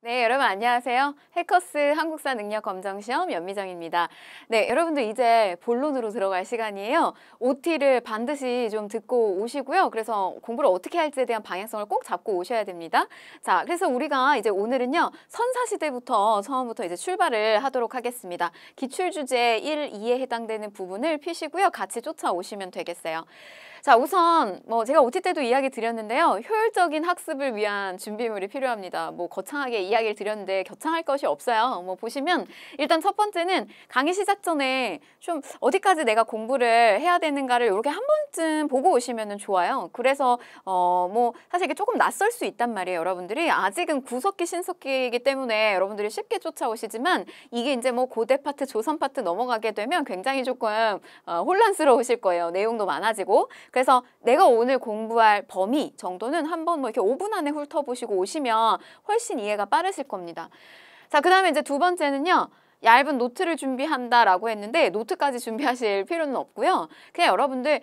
네, 여러분 안녕하세요. 해커스 한국사 능력 검정 시험 연미정입니다. 네, 여러분들 이제 본론으로 들어갈 시간이에요. OT를 반드시 좀 듣고 오시고요. 그래서 공부를 어떻게 할지에 대한 방향성을 꼭 잡고 오셔야 됩니다. 자, 그래서 우리가 이제 오늘은요. 선사시대부터 처음부터 이제 출발을 하도록 하겠습니다. 기출주제 1, 2에 해당되는 부분을 피시고요. 같이 쫓아오시면 되겠어요. 자, 우선 제가 OT 때도 이야기 드렸는데요. 효율적인 학습을 위한 준비물이 필요합니다. 거창하게 이야기를 드렸는데 겨창할 것이 없어요. 보시면 일단 첫 번째는 강의 시작 전에 좀 어디까지 내가 공부를 해야 되는가를 이렇게 한 번쯤 보고 오시면 좋아요. 그래서 사실 이게 조금 낯설 수 있단 말이에요. 여러분들이 아직은 구석기 신석기이기 때문에 여러분들이 쉽게 쫓아오시지만 이게 이제 고대 파트, 조선 파트 넘어가게 되면 굉장히 조금 혼란스러우실 거예요. 내용도 많아지고. 그래서 내가 오늘 공부할 범위 정도는 한번 이렇게 5분 안에 훑어보시고 오시면 훨씬 이해가 빠르실 겁니다. 자, 그 다음에 이제 두 번째는요. 얇은 노트를 준비한다라고 했는데 노트까지 준비하실 필요는 없고요. 그냥 여러분들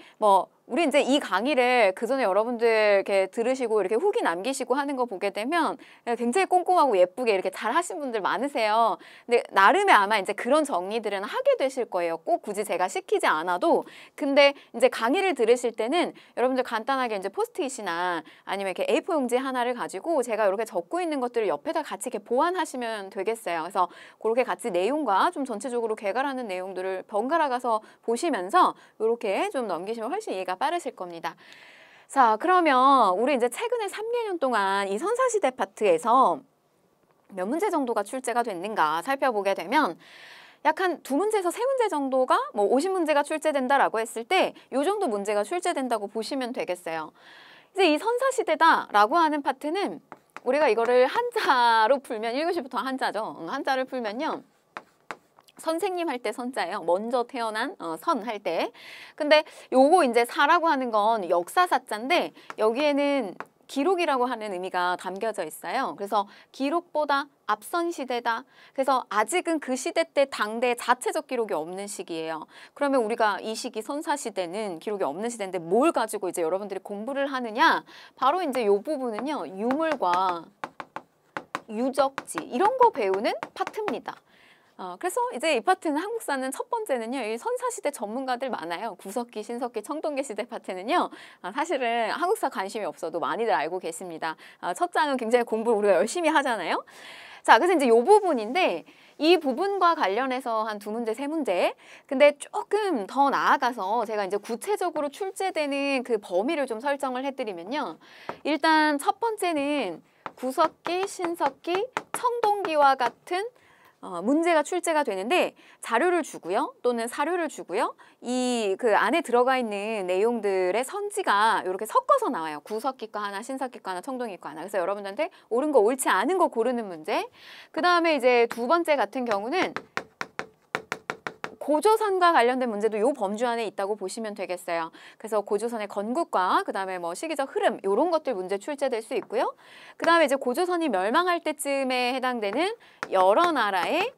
우리 이제 이 강의를 그 전에 여러분들 이렇게 들으시고 이렇게 후기 남기시고 하는 거 보게 되면 굉장히 꼼꼼하고 예쁘게 이렇게 잘 하신 분들 많으세요. 근데 나름의 아마 이제 그런 정리들은 하게 되실 거예요. 꼭 굳이 제가 시키지 않아도. 근데 이제 강의를 들으실 때는 여러분들 간단하게 이제 포스트잇이나 아니면 이렇게 A4 용지 하나를 가지고 제가 이렇게 적고 있는 것들을 옆에다 같이 이렇게 보완하시면 되겠어요. 그래서 그렇게 같이 내용과 좀 전체적으로 개괄하는 내용들을 번갈아 가서 보시면서 이렇게 좀 넘기시면 훨씬 이해가 빠르실 겁니다. 자, 그러면 우리 이제 최근에 3개년 동안 이 선사시대 파트에서 몇 문제 정도가 출제가 됐는가 살펴보게 되면 약 한 2문제에서 3문제 정도가 50문제가 출제된다라고 했을 때 이 정도 문제가 출제된다고 보시면 되겠어요. 이제 이 선사시대다라고 하는 파트는 우리가 이거를 한자로 풀면 1교시부터 한자죠. 한자를 풀면요. 선생님 할 때 선자예요. 먼저 태어난 선 할 때. 근데 요거 이제 사라고 하는 건 역사사자인데 여기에는 기록이라고 하는 의미가 담겨져 있어요. 그래서 기록보다 앞선 시대다. 그래서 아직은 그 시대 때 당대 자체적 기록이 없는 시기예요. 그러면 우리가 이 시기 선사시대는 기록이 없는 시대인데 뭘 가지고 이제 여러분들이 공부를 하느냐? 바로 이제 요 부분은요. 유물과 유적지 이런 거 배우는 파트입니다. 그래서 이제 이 파트는 한국사는 첫 번째는요. 이 선사시대 전문가들 많아요. 구석기, 신석기, 청동기 시대 파트는요. 사실은 한국사 관심이 없어도 많이들 알고 계십니다. 첫 장은 굉장히 공부를 우리가 열심히 하잖아요. 자, 그래서 이제 이 부분인데 이 부분과 관련해서 한 2문제, 3문제. 근데 조금 더 나아가서 제가 이제 구체적으로 출제되는 그 범위를 좀 설정을 해드리면요. 일단 첫 번째는 구석기, 신석기, 청동기와 같은 문제가 출제가 되는데 자료를 주고요. 또는 사료를 주고요. 그 안에 들어가 있는 내용들의 선지가 이렇게 섞어서 나와요. 구석기 거 하나, 신석기 거 하나, 청동기 거 하나. 그래서 여러분들한테 옳은 거, 옳지 않은 거 고르는 문제. 그 다음에 이제 두 번째 같은 경우는 고조선과 관련된 문제도 요 범주 안에 있다고 보시면 되겠어요. 그래서 고조선의 건국과 그다음에 시기적 흐름 이런 것들 문제 출제될 수 있고요. 그다음에 이제 고조선이 멸망할 때쯤에 해당되는 여러 나라의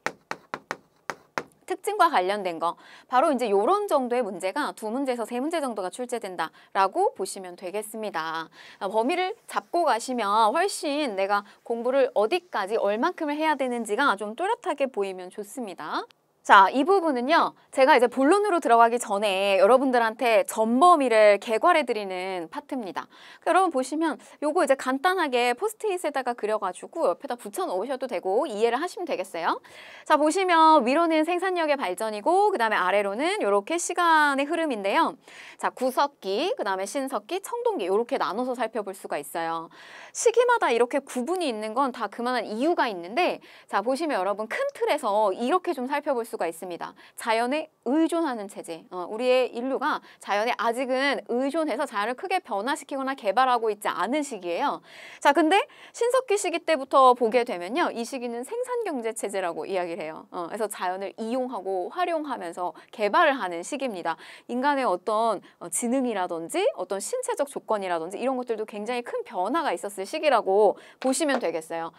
특징과 관련된 거 바로 이제 요런 정도의 문제가 2문제에서 3문제 정도가 출제된다라고 보시면 되겠습니다. 범위를 잡고 가시면 훨씬 내가 공부를 어디까지 얼만큼을 해야 되는지가 좀 뚜렷하게 보이면 좋습니다. 자, 이 부분은요. 제가 이제 본론으로 들어가기 전에 여러분들한테 전범위를 개괄해드리는 파트입니다. 여러분 보시면 요거 이제 간단하게 포스트잇에다가 그려가지고 옆에다 붙여놓으셔도 되고 이해를 하시면 되겠어요. 자, 보시면 위로는 생산력의 발전이고 그 다음에 아래로는 이렇게 시간의 흐름인데요. 자, 구석기, 그 다음에 신석기, 청동기 이렇게 나눠서 살펴볼 수가 있어요. 시기마다 이렇게 구분이 있는 건 다 그만한 이유가 있는데 자, 보시면 여러분 큰 틀에서 이렇게 좀 살펴볼 수가 있습니다. 자연에 의존하는 체제. 우리의 인류가 자연에 아직은 의존해서 자연을 크게 변화시키거나 개발하고 있지 않은 시기예요. 자, 근데 신석기 시기 때부터 보게 되면요. 이 시기는 생산경제 체제라고 이야기를 해요. 그래서 자연을 이용하고 활용하면서 개발을 하는 시기입니다. 인간의 어떤 지능이라든지 어떤 신체적 조건이라든지 이런 것들도 굉장히 큰 변화가 있었을 시기라고 보시면 되겠어요.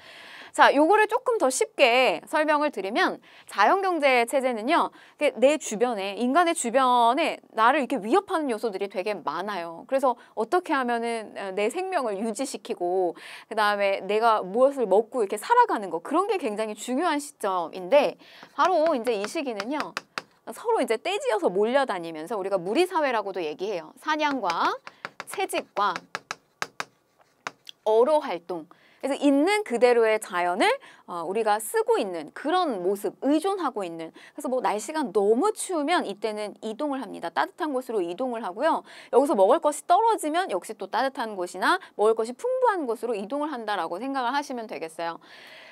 자, 요거를 조금 더 쉽게 설명을 드리면 자연경제 체제는요. 내 주변에, 인간의 주변에 나를 이렇게 위협하는 요소들이 되게 많아요. 그래서 어떻게 하면은 내 생명을 유지시키고 그다음에 내가 무엇을 먹고 이렇게 살아가는 거, 그런 게 굉장히 중요한 시점인데, 바로 이제 이 시기는요. 서로 이제 떼지어서 몰려다니면서 우리가 무리사회라고도 얘기해요. 사냥과 채집과 어로 활동. 그래서 있는 그대로의 자연을 우리가 쓰고 있는 그런 모습, 의존하고 있는. 그래서 뭐 날씨가 너무 추우면 이때는 이동을 합니다. 따뜻한 곳으로 이동을 하고요. 여기서 먹을 것이 떨어지면 역시 또 따뜻한 곳이나 먹을 것이 풍부한 곳으로 이동을 한다라고 생각을 하시면 되겠어요.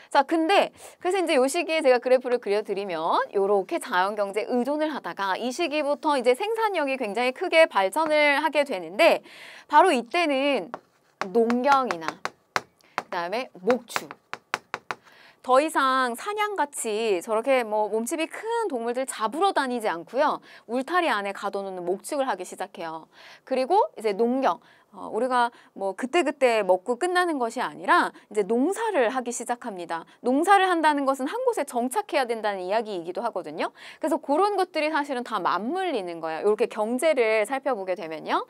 자, 근데 그래서 이제 요 시기에 제가 그래프를 그려드리면 요렇게 자연경제 의존을 하다가 이 시기부터 이제 생산력이 굉장히 크게 발전을 하게 되는데, 바로 이때는 농경이나 그다음에 목축, 더 이상 사냥같이 저렇게 뭐 몸집이 큰 동물들 잡으러 다니지 않고요. 울타리 안에 가둬놓는 목축을 하기 시작해요. 그리고 이제 농경, 우리가 뭐 그때그때 먹고 끝나는 것이 아니라 이제 농사를 하기 시작합니다. 농사를 한다는 것은 한 곳에 정착해야 된다는 이야기이기도 하거든요. 그래서 그런 것들이 사실은 다 맞물리는 거예요. 이렇게 경제를 살펴보게 되면요.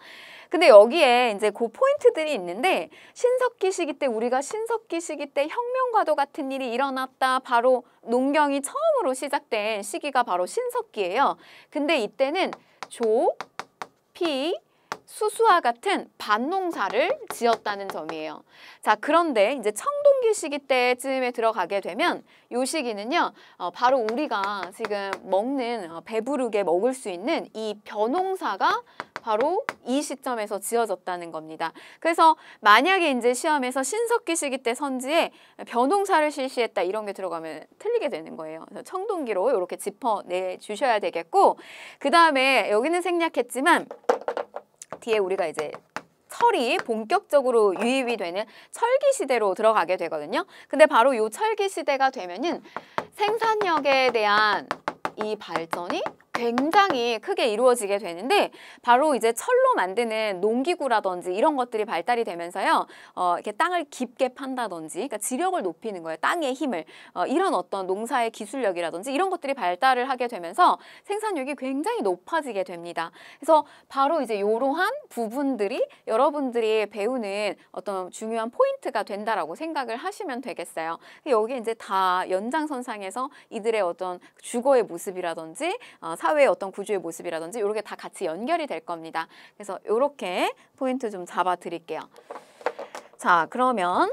근데 여기에 이제 그 포인트들이 있는데, 신석기 시기 때, 우리가 신석기 시기 때 혁명과도 같은 일이 일어났다. 바로 농경이 처음으로 시작된 시기가 바로 신석기예요. 근데 이때는 조, 피, 수수와 같은 밭농사를 지었다는 점이에요. 자, 그런데 이제 청동기 시기 때쯤에 들어가게 되면 요 시기는요, 바로 우리가 지금 먹는, 배부르게 먹을 수 있는 이 벼농사가 바로 이 시점에서 지어졌다는 겁니다. 그래서 만약에 이제 시험에서 신석기 시기 때 선지에 벼농사를 실시했다 이런 게 들어가면 틀리게 되는 거예요. 그래서 청동기로 이렇게 짚어내 주셔야 되겠고, 그 다음에 여기는 생략했지만 뒤에 우리가 이제 철이 본격적으로 유입이 되는 철기 시대로 들어가게 되거든요. 근데 바로 요 철기 시대가 되면은 생산력에 대한 이 발전이 굉장히 크게 이루어지게 되는데, 바로 이제 철로 만드는 농기구라든지 이런 것들이 발달이 되면서요, 이렇게 땅을 깊게 판다든지, 그러니까 지력을 높이는 거예요. 땅의 힘을. 이런 어떤 농사의 기술력이라든지 이런 것들이 발달을 하게 되면서 생산력이 굉장히 높아지게 됩니다. 그래서 바로 이제 이러한 부분들이 여러분들이 배우는 어떤 중요한 포인트가 된다라고 생각을 하시면 되겠어요. 여기 이제 다 연장선상에서 이들의 어떤 주거의 모습이라든지 사회의 어떤 구조의 모습이라든지 이렇게 다 같이 연결이 될 겁니다. 그래서 이렇게 포인트 좀 잡아 드릴게요. 자, 그러면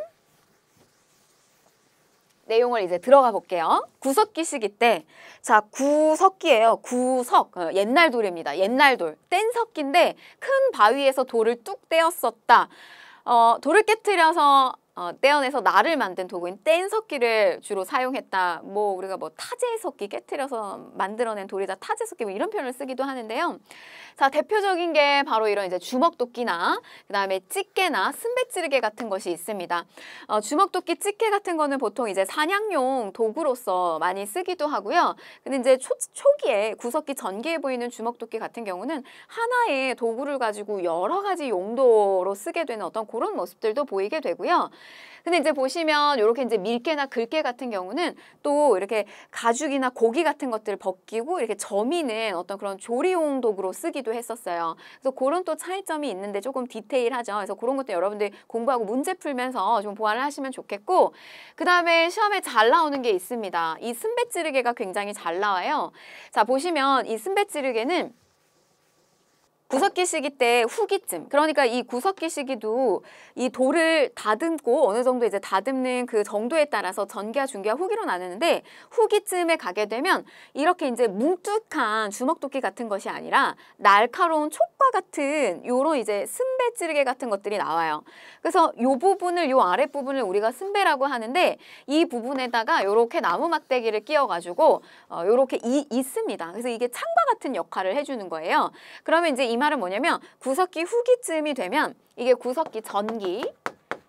내용을 이제 들어가 볼게요. 구석기 시기 때, 자, 구석기예요. 구석, 옛날 돌입니다. 옛날 돌, 뗀석기인데 큰 바위에서 돌을 뚝 떼었었다. 돌을 깨트려서 떼어내서 날을 만든 도구인 뗀석기를 주로 사용했다. 뭐 우리가 뭐 타제석기, 깨트려서 만들어낸 돌이다 타제석기, 뭐 이런 표현을 쓰기도 하는데요. 자, 대표적인 게 바로 이런 이제 주먹도끼나 그다음에 찌개나 쓴배찌르개 같은 것이 있습니다. 주먹도끼, 찌개 같은 거는 보통 이제 사냥용 도구로서 많이 쓰기도 하고요. 근데 이제 초기에 구석기 전기에 보이는 주먹도끼 같은 경우는 하나의 도구를 가지고 여러 가지 용도로 쓰게 되는 어떤 그런 모습들도 보이게 되고요. 근데 이제 보시면 이렇게 이제 밀개나 글개 같은 경우는 또 이렇게 가죽이나 고기 같은 것들을 벗기고 이렇게 점이는 어떤 그런 조리용 도구로 쓰기도 했었어요. 그래서 그런 또 차이점이 있는데 조금 디테일하죠. 그래서 그런 것도 여러분들이 공부하고 문제 풀면서 좀 보완을 하시면 좋겠고, 그 다음에 시험에 잘 나오는 게 있습니다. 이 쓴배찌르개가 굉장히 잘 나와요. 자, 보시면 이 쓴배찌르개는 구석기 시기 때 후기쯤, 그러니까 이 구석기 시기도 이 돌을 다듬고 어느 정도 이제 다듬는 그 정도에 따라서 전기와 중기와 후기로 나누는데, 후기쯤에 가게 되면 이렇게 이제 뭉툭한 주먹도끼 같은 것이 아니라 날카로운 촉과 같은 요런 이제 쓴배찌르개 같은 것들이 나와요. 그래서 요 부분을, 요 아랫 부분을 우리가 쓴배라고 하는데, 이 부분에다가 요렇게 나무 막대기를 끼워가지고 요렇게 있습니다. 그래서 이게 창과 같은 역할을 해주는 거예요. 그러면 이제 이 말은 뭐냐면 구석기 후기쯤이 되면 이게 구석기 전기,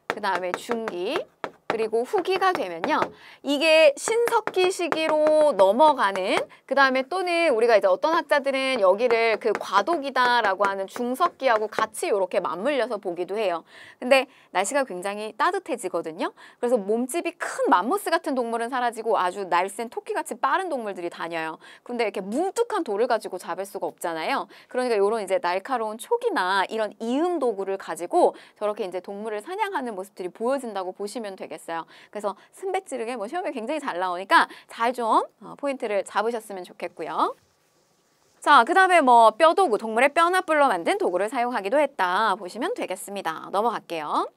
그 다음에 중기, 그리고 후기가 되면요. 이게 신석기 시기로 넘어가는, 그 다음에 또는 우리가 이제 어떤 학자들은 여기를 그 과도기다라고 하는 중석기하고 같이 이렇게 맞물려서 보기도 해요. 근데 날씨가 굉장히 따뜻해지거든요. 그래서 몸집이 큰 맘모스 같은 동물은 사라지고 아주 날쌘 토끼같이 빠른 동물들이 다녀요. 근데 이렇게 뭉툭한 돌을 가지고 잡을 수가 없잖아요. 그러니까 이런 이제 날카로운 촉이나 이런 이음 도구를 가지고 저렇게 이제 동물을 사냥하는 모습들이 보여진다고 보시면 되겠어요. 그래서 순배찌르게 뭐 시험에 굉장히 잘 나오니까 잘 좀 포인트를 잡으셨으면 좋겠고요. 자, 그 다음에 뭐 뼈도구, 동물의 뼈나 뿔로 만든 도구를 사용하기도 했다 보시면 되겠습니다. 넘어갈게요.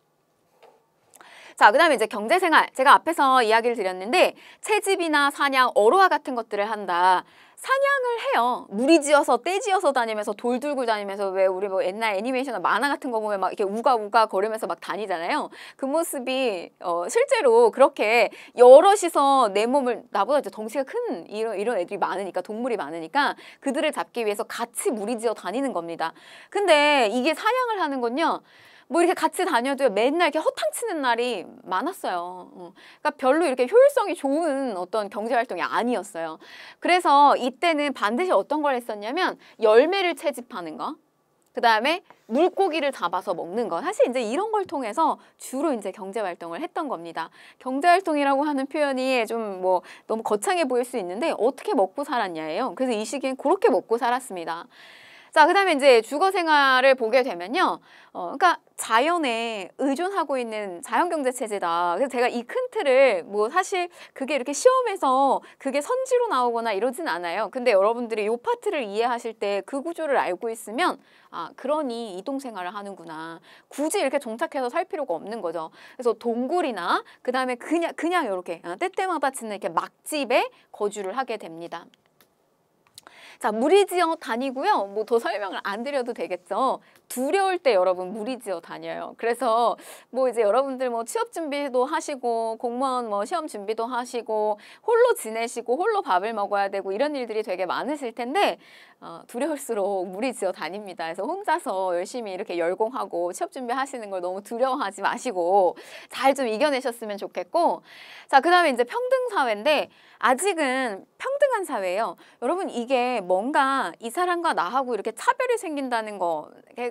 자, 그 다음에 이제 경제생활. 제가 앞에서 이야기를 드렸는데 채집이나 사냥, 어로와 같은 것들을 한다. 사냥을 해요. 무리지어서 떼지어서 다니면서 돌 들고 다니면서 왜 우리 뭐 옛날 애니메이션이나 만화 같은 거 보면 막 이렇게 우가우가 거리면서 막 다니잖아요. 그 모습이 실제로 그렇게 여럿이서 내 몸을 나보다 이제 덩치가 큰 이런 애들이 많으니까 동물이 많으니까 그들을 잡기 위해서 같이 무리지어 다니는 겁니다. 근데 이게 사냥을 하는 건요. 뭐 이렇게 같이 다녀도 맨날 이렇게 허탕치는 날이 많았어요. 그러니까 별로 이렇게 효율성이 좋은 어떤 경제활동이 아니었어요. 그래서 이때는 반드시 어떤 걸 했었냐면 열매를 채집하는 거, 그 다음에 물고기를 잡아서 먹는 거. 사실 이제 이런 걸 통해서 주로 이제 경제활동을 했던 겁니다. 경제활동이라고 하는 표현이 좀 뭐 너무 거창해 보일 수 있는데 어떻게 먹고 살았냐예요. 그래서 이 시기엔 그렇게 먹고 살았습니다. 자, 그 다음에 이제 주거 생활을 보게 되면요. 그러니까 자연에 의존하고 있는 자연경제 체제다. 그래서 제가 이 큰 틀을 뭐 사실 그게 이렇게 시험에서 그게 선지로 나오거나 이러진 않아요. 근데 여러분들이 이 파트를 이해하실 때 그 구조를 알고 있으면 아, 그러니 이동생활을 하는구나. 굳이 이렇게 정착해서 살 필요가 없는 거죠. 그래서 동굴이나 그 다음에 그냥 이렇게 때때마다 짓는 이렇게 막집에 거주를 하게 됩니다. 자, 무리지어 다니고요. 뭐 더 설명을 안 드려도 되겠죠. 두려울 때 여러분 무리지어 다녀요. 그래서 뭐 이제 여러분들 뭐 취업 준비도 하시고 공무원 뭐 시험 준비도 하시고 홀로 지내시고 홀로 밥을 먹어야 되고 이런 일들이 되게 많으실 텐데 두려울수록 무리지어 다닙니다. 그래서 혼자서 열심히 이렇게 열공하고 취업 준비하시는 걸 너무 두려워하지 마시고 잘 좀 이겨내셨으면 좋겠고, 자, 그 다음에 이제 평등사회인데 아직은 평등한 사회예요. 여러분 이게 뭔가 이 사람과 나하고 이렇게 차별이 생긴다는 거,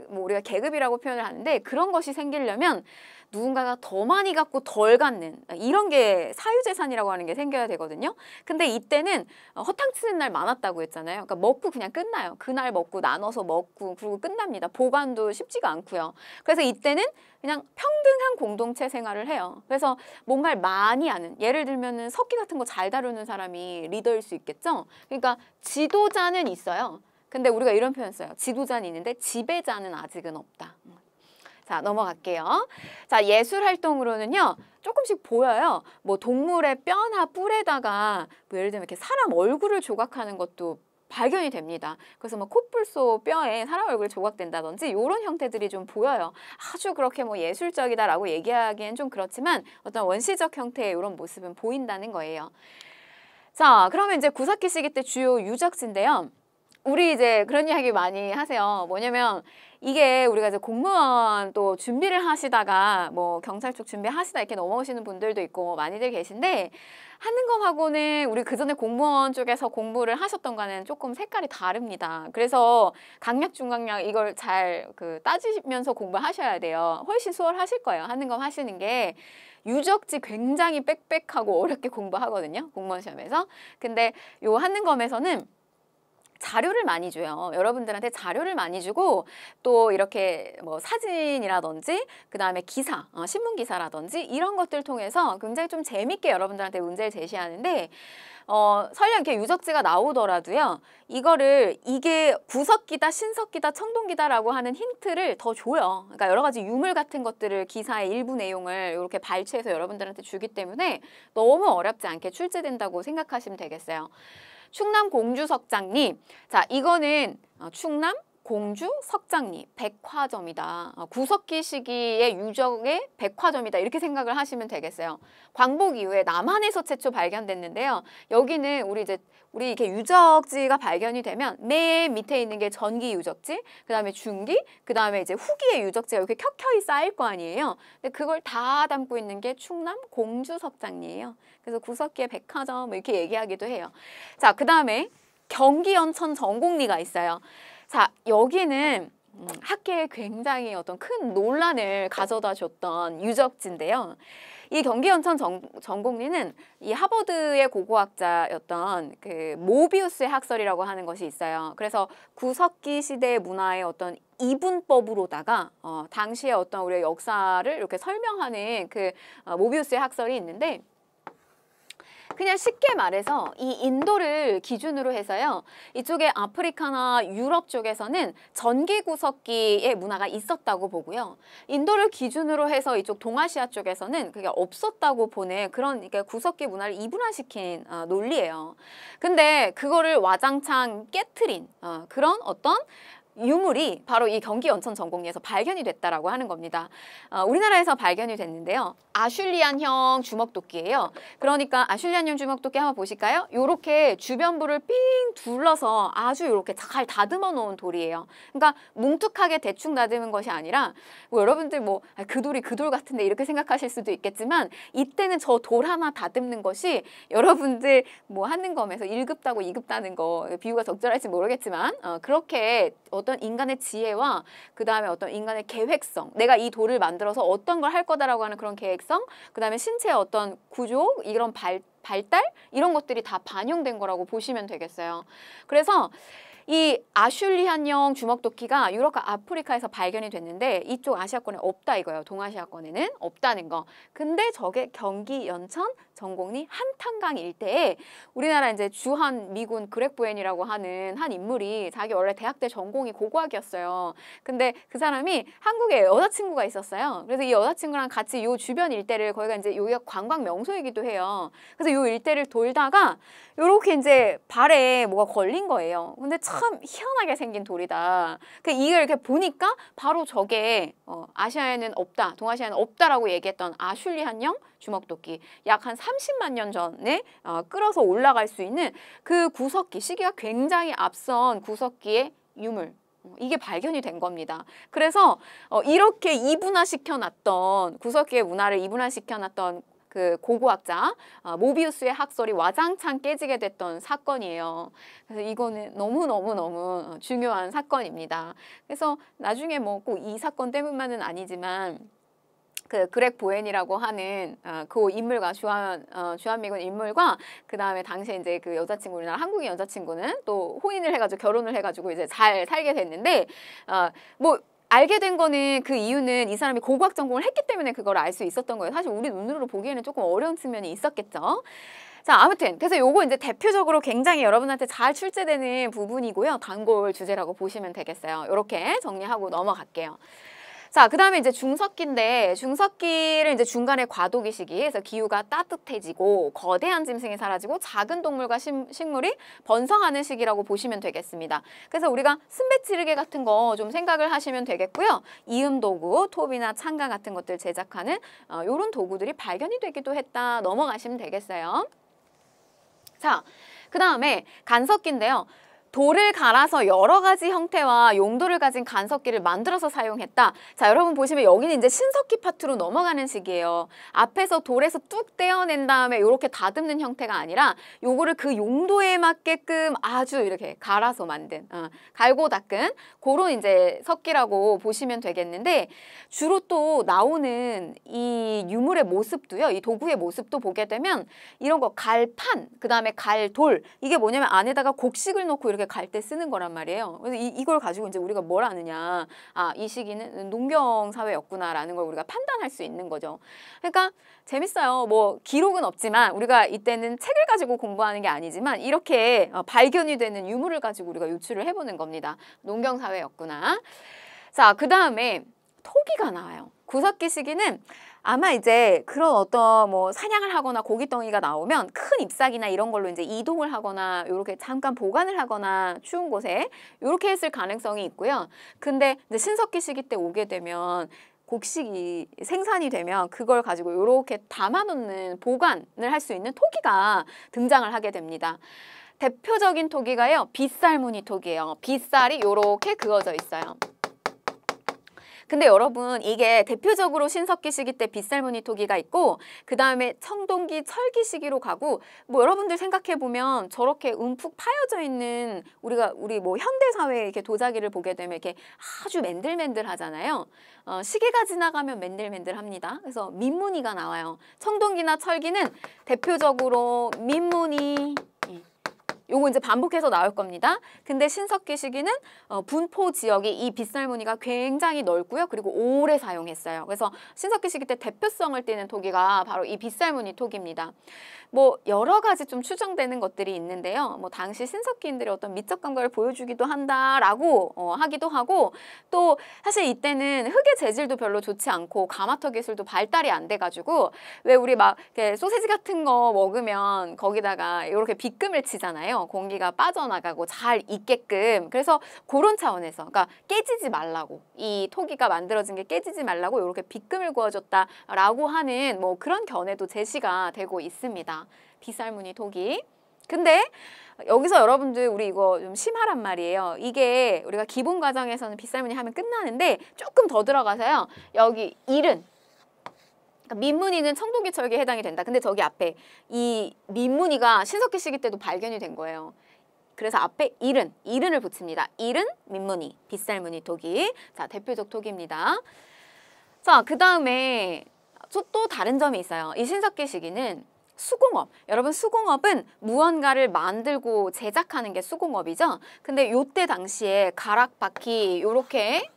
뭐 우리가 계급이라고 표현을 하는데 그런 것이 생기려면 누군가가 더 많이 갖고 덜 갖는 이런 게 사유재산이라고 하는 게 생겨야 되거든요. 근데 이때는 허탕치는 날 많았다고 했잖아요. 그러니까 먹고 그냥 끝나요. 그날 먹고 나눠서 먹고 그리고 끝납니다. 보관도 쉽지가 않고요. 그래서 이때는 그냥 평등한 공동체 생활을 해요. 그래서 뭔가를 많이 아는, 예를 들면은 석기 같은 거 잘 다루는 사람이 리더일 수 있겠죠. 그러니까 지도자는 있어요. 근데 우리가 이런 표현 써요. 지도자는 있는데 지배자는 아직은 없다. 자, 넘어갈게요. 자, 예술 활동으로는요. 조금씩 보여요. 뭐 동물의 뼈나 뿔에다가 뭐 예를 들면 이렇게 사람 얼굴을 조각하는 것도 발견이 됩니다. 그래서 뭐 코뿔소 뼈에 사람 얼굴이 조각된다든지 이런 형태들이 좀 보여요. 아주 그렇게 뭐 예술적이다라고 얘기하기엔 좀 그렇지만 어떤 원시적 형태의 이런 모습은 보인다는 거예요. 자, 그러면 이제 구삭기 시기 때 주요 유적지인데요. 우리 이제 그런 이야기 많이 하세요. 뭐냐면 이게 우리가 이제 공무원 또 준비를 하시다가 뭐 경찰 쪽 준비하시다 이렇게 넘어오시는 분들도 있고 많이들 계신데 하는 거하고는 우리 그전에 공무원 쪽에서 공부를 하셨던 거는 조금 색깔이 다릅니다. 그래서 강약, 중강약 이걸 잘 따지면서 공부하셔야 돼요. 훨씬 수월하실 거예요. 하는 거 하시는 게. 유적지 굉장히 빽빽하고 어렵게 공부하거든요. 공무원 시험에서. 근데 요 하는검에서는 자료를 많이 줘요. 여러분들한테 자료를 많이 주고 또 이렇게 뭐 사진이라든지 그 다음에 기사, 신문 기사라든지 이런 것들 통해서 굉장히 좀 재밌게 여러분들한테 문제를 제시하는데 설령 이렇게 유적지가 나오더라도요. 이게 구석기다, 신석기다, 청동기다라고 하는 힌트를 더 줘요. 그러니까 여러 가지 유물 같은 것들을 기사의 일부 내용을 이렇게 발췌해서 여러분들한테 주기 때문에 너무 어렵지 않게 출제된다고 생각하시면 되겠어요. 충남 공주석장리. 자, 이거는 충남 공주, 석장리, 백화점이다. 구석기 시기의 유적의 백화점이다. 이렇게 생각을 하시면 되겠어요. 광복 이후에 남한에서 최초 발견됐는데요. 여기는 우리 이렇게 유적지가 발견이 되면 맨 밑에 있는 게 전기 유적지, 그 다음에 중기, 그 다음에 이제 후기의 유적지가 이렇게 켜켜이 쌓일 거 아니에요. 근데 그걸 다 담고 있는 게 충남 공주 석장리예요. 그래서 구석기의 백화점 이렇게 얘기하기도 해요. 자, 그 다음에 경기 연천 전곡리가 있어요. 자, 여기는 학계에 굉장히 어떤 큰 논란을 가져다 줬던 유적지인데요. 이 경기 연천 전곡리는 이 하버드의 고고학자였던 그 모비우스의 학설이라고 하는 것이 있어요. 그래서 구석기 시대의 문화의 어떤 이분법으로다가 당시의 어떤 우리의 역사를 이렇게 설명하는 그 모비우스의 학설이 있는데, 그냥 쉽게 말해서 이 인도를 기준으로 해서요. 이쪽에 아프리카나 유럽 쪽에서는 전기구석기의 문화가 있었다고 보고요. 인도를 기준으로 해서 이쪽 동아시아 쪽에서는 그게 없었다고 보는 그런 그러니까 구석기 문화를 이분화시킨 논리예요. 근데 그거를 와장창 깨트린 그런 어떤 유물이 바로 이 경기 연천 전곡리에서 발견이 됐다라고 하는 겁니다. 우리나라에서 발견이 됐는데요. 아슐리안형 주먹도끼예요. 그러니까 아슐리안형 주먹도끼 한번 보실까요? 요렇게 주변부를 삥 둘러서 아주 요렇게 잘 다듬어 놓은 돌이에요. 그러니까 뭉툭하게 대충 다듬은 것이 아니라 여러분들 그 돌이 그 돌 같은데 이렇게 생각하실 수도 있겠지만, 이때는 저 돌 하나 다듬는 것이 여러분들 하는 검에서 1급 따고 2급 따는 거 비유가 적절할지 모르겠지만 그렇게 어떤 인간의 지혜와 그 다음에 어떤 인간의 계획성, 내가 이 돌을 만들어서 어떤 걸 할 거다라고 하는 그런 계획성, 그 다음에 신체의 어떤 구조, 이런 발달 이런 것들이 다 반영된 거라고 보시면 되겠어요. 그래서 이 아슐리안형 주먹도끼가 유럽과 아프리카에서 발견이 됐는데 이쪽 아시아권에 없다 이거예요. 동아시아권에는 없다는 거. 근데 저게 경기 연천 전곡리 한탄강 일대에 우리나라 이제 주한 미군 그렉 보엔이라고 하는 한 인물이 자기 원래 대학 때 전공이 고고학이었어요. 근데 그 사람이 한국에 여자친구가 있었어요. 그래서 이 여자친구랑 같이 요 주변 일대를, 거기가 이제 여기가 관광 명소이기도 해요. 그래서 요 일대를 돌다가 요렇게 이제 발에 뭐가 걸린 거예요. 근데 참 희한하게 생긴 돌이다. 이걸 이렇게 보니까 바로 저게 아시아에는 없다, 동아시아에는 없다라고 얘기했던 아슐리안형 주먹도끼, 약 한 30만 년 전에 끌어서 올라갈 수 있는 그 구석기, 시기가 굉장히 앞선 구석기의 유물, 이게 발견이 된 겁니다. 그래서 이렇게 이분화시켜놨던 구석기의 문화를 이분화시켜놨던 그 고고학자 모비우스의 학설이 와장창 깨지게 됐던 사건이에요. 그래서 이거는 너무너무 중요한 사건입니다. 그래서 나중에 꼭 이 사건 때문만은 아니지만 그 그렉 보엔이라고 하는 그 인물과 주한미군 인물과 그 다음에 당시에 이제 그 여자친구, 우리나라 한국인 여자친구는 또 호인을 해가지고 결혼을 해가지고 이제 잘 살게 됐는데 알게 된 거는 그 이유는 이 사람이 고고학 전공을 했기 때문에 그걸 알 수 있었던 거예요. 사실 우리 눈으로 보기에는 조금 어려운 측면이 있었겠죠. 자, 아무튼 그래서 요거 이제 대표적으로 굉장히 여러분한테 잘 출제되는 부분이고요. 단골 주제라고 보시면 되겠어요. 이렇게 정리하고 넘어갈게요. 자, 그 다음에 이제 중석기인데, 중석기를 이제 중간에 과도기 시기에서 기후가 따뜻해지고 거대한 짐승이 사라지고 작은 동물과 식물이 번성하는 시기라고 보시면 되겠습니다. 그래서 우리가 순배찌르개 같은 거 좀 생각을 하시면 되겠고요. 이음 도구, 톱이나 창가 같은 것들 제작하는 요런 도구들이 발견이 되기도 했다 넘어가시면 되겠어요. 자, 그 다음에 간석기인데요. 돌을 갈아서 여러 가지 형태와 용도를 가진 간석기를 만들어서 사용했다. 자, 여러분 보시면 여기는 이제 신석기 파트로 넘어가는 시기예요. 앞에서 돌에서 뚝 떼어낸 다음에 이렇게 다듬는 형태가 아니라 요거를 그 용도에 맞게끔 아주 이렇게 갈아서 만든, 갈고 닦은 그런 이제 석기라고 보시면 되겠는데, 주로 또 나오는 이 유물의 모습도요, 이 도구의 모습도 보게 되면 이런 거 갈판, 그 다음에 갈돌, 이게 뭐냐면 안에다가 곡식을 넣고 이렇게 갈 때 쓰는 거란 말이에요. 그래서 이걸 가지고 이제 우리가 뭘 아느냐, 이 시기는 농경 사회였구나라는 걸 우리가 판단할 수 있는 거죠. 그러니까 재밌어요. 기록은 없지만 우리가 이때는 책을 가지고 공부하는 게 아니지만 이렇게 발견이 되는 유물을 가지고 우리가 유추를 해보는 겁니다. 농경 사회였구나. 자, 그 다음에 토기가 나와요. 구석기 시기는 아마 이제 그런 어떤 뭐 사냥을 하거나 고깃덩이가 나오면 큰 잎사귀나 이런 걸로 이제 이동을 하거나 요렇게 잠깐 보관을 하거나 추운 곳에 요렇게 했을 가능성이 있고요. 근데 이제 신석기 시기 때 오게 되면 곡식이 생산이 되면 그걸 가지고 요렇게 담아놓는 보관을 할 수 있는 토기가 등장을 하게 됩니다. 대표적인 토기가요, 빗살무늬 토기예요. 빗살이 요렇게 그어져 있어요. 근데 여러분 이게 대표적으로 신석기 시기 때 빗살무늬 토기가 있고 그 다음에 청동기 철기 시기로 가고 뭐 여러분들 생각해 보면 저렇게 움푹 파여져 있는 우리 뭐 현대 사회의 이렇게 도자기를 보게 되면 이렇게 아주 맨들맨들 하잖아요. 시계가 지나가면 맨들맨들합니다. 그래서 민무늬가 나와요. 청동기나 철기는 대표적으로 민무늬. 요거 이제 반복해서 나올 겁니다. 근데 신석기 시기는 분포 지역이 이 빗살무늬가 굉장히 넓고요. 그리고 오래 사용했어요. 그래서 신석기 시기 때 대표성을 띠는 토기가 바로 이 빗살무늬 토기입니다. 뭐 여러 가지 좀 추정되는 것들이 있는데요. 뭐 당시 신석기인들의 어떤 미적 감각을 보여주기도 한다라고 하기도 하고 또 사실 이때는 흙의 재질도 별로 좋지 않고 가마터 기술도 발달이 안 돼가지고 왜 우리 막 이렇게 소세지 같은 거 먹으면 거기다가 이렇게 빗금을 치잖아요. 공기가 빠져나가고 잘 익게끔. 그래서 그런 차원에서 그러니까 깨지지 말라고 이 토기가 만들어진 게 깨지지 말라고 이렇게 빗금을 구워줬다라고 하는 뭐 그런 견해도 제시가 되고 있습니다. 빗살무늬 토기. 근데 여기서 여러분들 우리 이거 좀 심하란 말이에요. 이게 우리가 기본 과정에서는 빗살무늬 하면 끝나는데 조금 더 들어가서요. 여기 일은 그러니까 민무늬는 청동기 철기에 해당이 된다. 근데 저기 앞에 이 민무늬가 신석기 시기 때도 발견이 된 거예요. 그래서 앞에 이른을 붙입니다. 이른 민무늬, 빗살무늬 토기. 자, 대표적 토기입니다. 자, 그 다음에 또 다른 점이 있어요. 이 신석기 시기는 수공업. 여러분 수공업은 무언가를 만들고 제작하는 게 수공업이죠. 근데 요때 당시에 가락바퀴 요렇게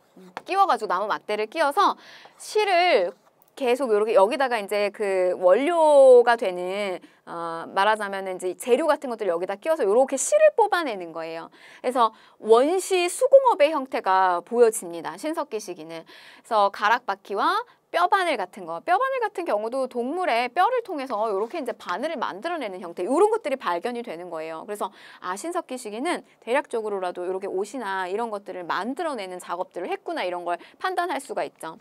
끼워가지고 나무 막대를 끼워서 실을 계속 이렇게 여기다가 이제 그 원료가 되는 말하자면 이제 재료 같은 것들 여기다 끼워서 이렇게 실을 뽑아내는 거예요. 그래서 원시 수공업의 형태가 보여집니다. 신석기 시기는. 그래서 가락바퀴와 뼈바늘 같은 거, 뼈바늘 같은 경우도 동물의 뼈를 통해서 이렇게 이제 바늘을 만들어내는 형태, 이런 것들이 발견이 되는 거예요. 그래서 신석기 시기는 대략적으로라도 이렇게 옷이나 이런 것들을 만들어내는 작업들을 했구나 이런 걸 판단할 수가 있죠.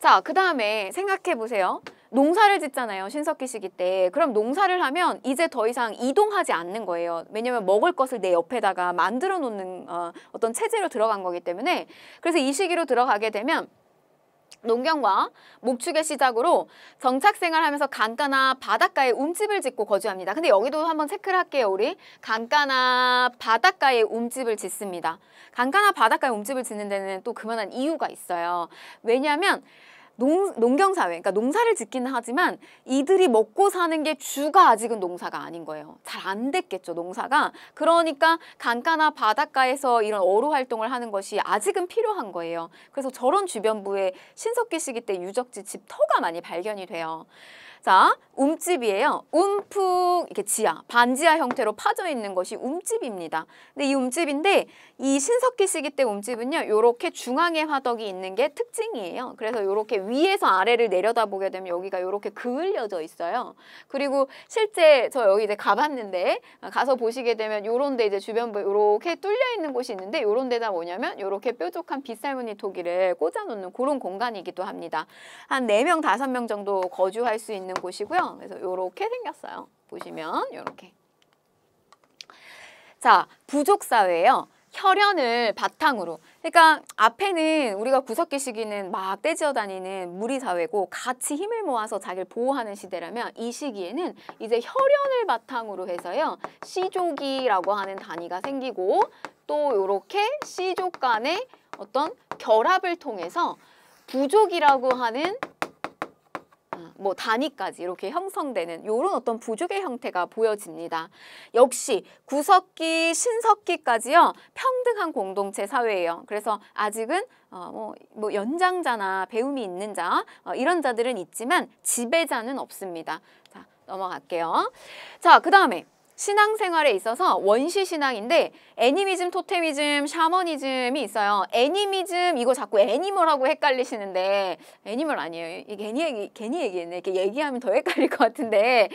자, 그 다음에 생각해 보세요. 농사를 짓잖아요. 신석기 시기 때. 그럼 농사를 하면 이제 더 이상 이동하지 않는 거예요. 왜냐면 먹을 것을 내 옆에다가 만들어 놓는 어떤 체제로 들어간 거기 때문에. 그래서 이 시기로 들어가게 되면 농경과 목축의 시작으로 정착생활하면서 강가나 바닷가에 움집을 짓고 거주합니다. 근데 여기도 한번 체크를 할게요. 우리 강가나 바닷가에 움집을 짓습니다. 강가나 바닷가에 움집을 짓는 데는 또 그만한 이유가 있어요. 왜냐하면 농경사회, 그러니까 농사를 짓기는 하지만 이들이 먹고 사는 게 주가 아직은 농사가 아닌 거예요. 잘 안 됐겠죠, 농사가. 그러니까 강가나 바닷가에서 이런 어로 활동을 하는 것이 아직은 필요한 거예요. 그래서 저런 주변부에 신석기 시기 때 유적지 집터가 많이 발견이 돼요. 자, 움집이에요. 움푹 이렇게 지하, 반지하 형태로 파져 있는 것이 움집입니다. 근데 이 움집인데 이 신석기 시기 때 움집은요, 요렇게 중앙에 화덕이 있는 게 특징이에요. 그래서 요렇게 위에서 아래를 내려다보게 되면 여기가 요렇게 그을려져 있어요. 그리고 실제 저 여기 이제 가봤는데 가서 보시게 되면 요런 데 이제 주변부에 요렇게 뚫려 있는 곳이 있는데 요런 데다 뭐냐면 요렇게 뾰족한 빗살무늬 토기를 꽂아 놓는 그런 공간이기도 합니다. 한 4명, 5명 정도 거주할 수 있는 곳이고요. 그래서 요렇게 생겼어요. 보시면 요렇게. 자, 부족사회예요. 혈연을 바탕으로. 그러니까 앞에는 우리가 구석기 시기는 막 떼지어 다니는 무리사회고 같이 힘을 모아서 자기를 보호하는 시대라면 이 시기에는 이제 혈연을 바탕으로 해서요. 씨족이라고 하는 단위가 생기고 또 요렇게 씨족 간의 어떤 결합을 통해서 부족이라고 하는 뭐 단위까지 이렇게 형성되는 이런 어떤 부족의 형태가 보여집니다. 역시 구석기, 신석기까지요 평등한 공동체 사회예요. 그래서 아직은 뭐 연장자나 배움이 있는 자 이런 자들은 있지만 지배자는 없습니다. 자, 넘어갈게요. 자, 그 다음에 신앙생활에 있어서 원시 신앙인데 애니미즘, 토테미즘, 샤머니즘이 있어요. 애니미즘 이거 자꾸 애니멀하고 헷갈리시는데 애니멀 아니에요. 이게 괜히 얘기했네. 이렇게 얘기하면 더 헷갈릴 것 같은데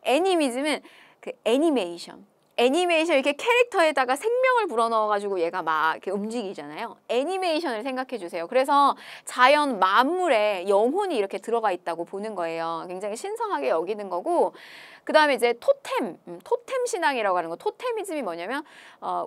애니미즘은 그 애니메이션 이렇게 캐릭터에다가 생명을 불어넣어가지고 얘가 막 이렇게 움직이잖아요. 애니메이션을 생각해 주세요. 그래서 자연 만물에 영혼이 이렇게 들어가 있다고 보는 거예요. 굉장히 신성하게 여기는 거고 그 다음에 이제 토템 신앙이라고 하는 거. 토테미즘이 뭐냐면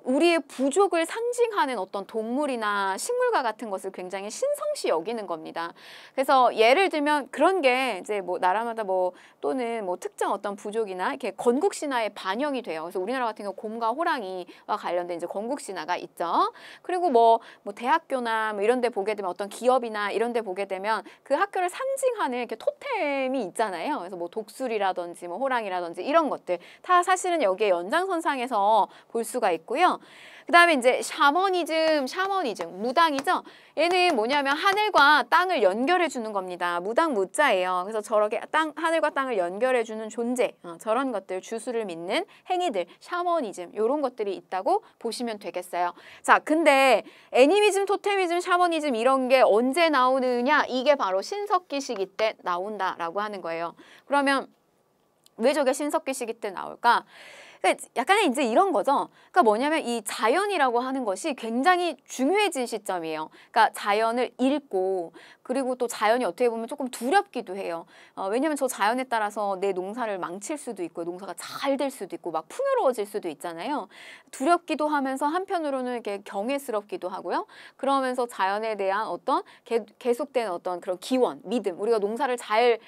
우리의 부족을 상징하는 어떤 동물이나 식물과 같은 것을 굉장히 신성시 여기는 겁니다. 그래서 예를 들면 그런 게 이제 뭐 나라마다 뭐 또는 뭐 특정 어떤 부족이나 이렇게 건국 신화에 반영이 돼요. 그래서 우리나라 같은 경우 곰과 호랑이와 관련된 이제 건국 신화가 있죠. 그리고 뭐 대학교나 뭐 이런 데 보게 되면 어떤 기업이나 이런 데 보게 되면 그 학교를 상징하는 이렇게 토템이 있잖아요. 그래서 뭐 독수리라든지 뭐 호랑이라든지 이런 것들 다 사실은 여기에 연장선상에서 볼 수가 있고요. 그 다음에 이제 샤머니즘, 무당이죠. 얘는 뭐냐면 하늘과 땅을 연결해 주는 겁니다. 무당 무자예요. 그래서 저렇게 하늘과 땅을 연결해 주는 존재, 저런 것들, 주술을 믿는 행위들, 샤머니즘 이런 것들이 있다고 보시면 되겠어요. 자, 근데 애니미즘, 토테미즘, 샤머니즘 이런 게 언제 나오느냐? 이게 바로 신석기 시기 때 나온다라고 하는 거예요. 그러면 왜 저게 신석기 시기 때 나올까? 그러니까 약간의 이제 이런 거죠. 그러니까 뭐냐면 이 자연이라고 하는 것이 굉장히 중요해진 시점이에요. 그러니까 자연을 읽고 그리고 또 자연이 어떻게 보면 조금 두렵기도 해요. 왜냐면 저 자연에 따라서 내 농사를 망칠 수도 있고 농사가 잘 될 수도 있고 막 풍요로워질 수도 있잖아요. 두렵기도 하면서 한편으로는 이렇게 경외스럽기도 하고요. 그러면서 자연에 대한 어떤 계속되는 어떤 그런 기원, 믿음, 우리가 농사를 잘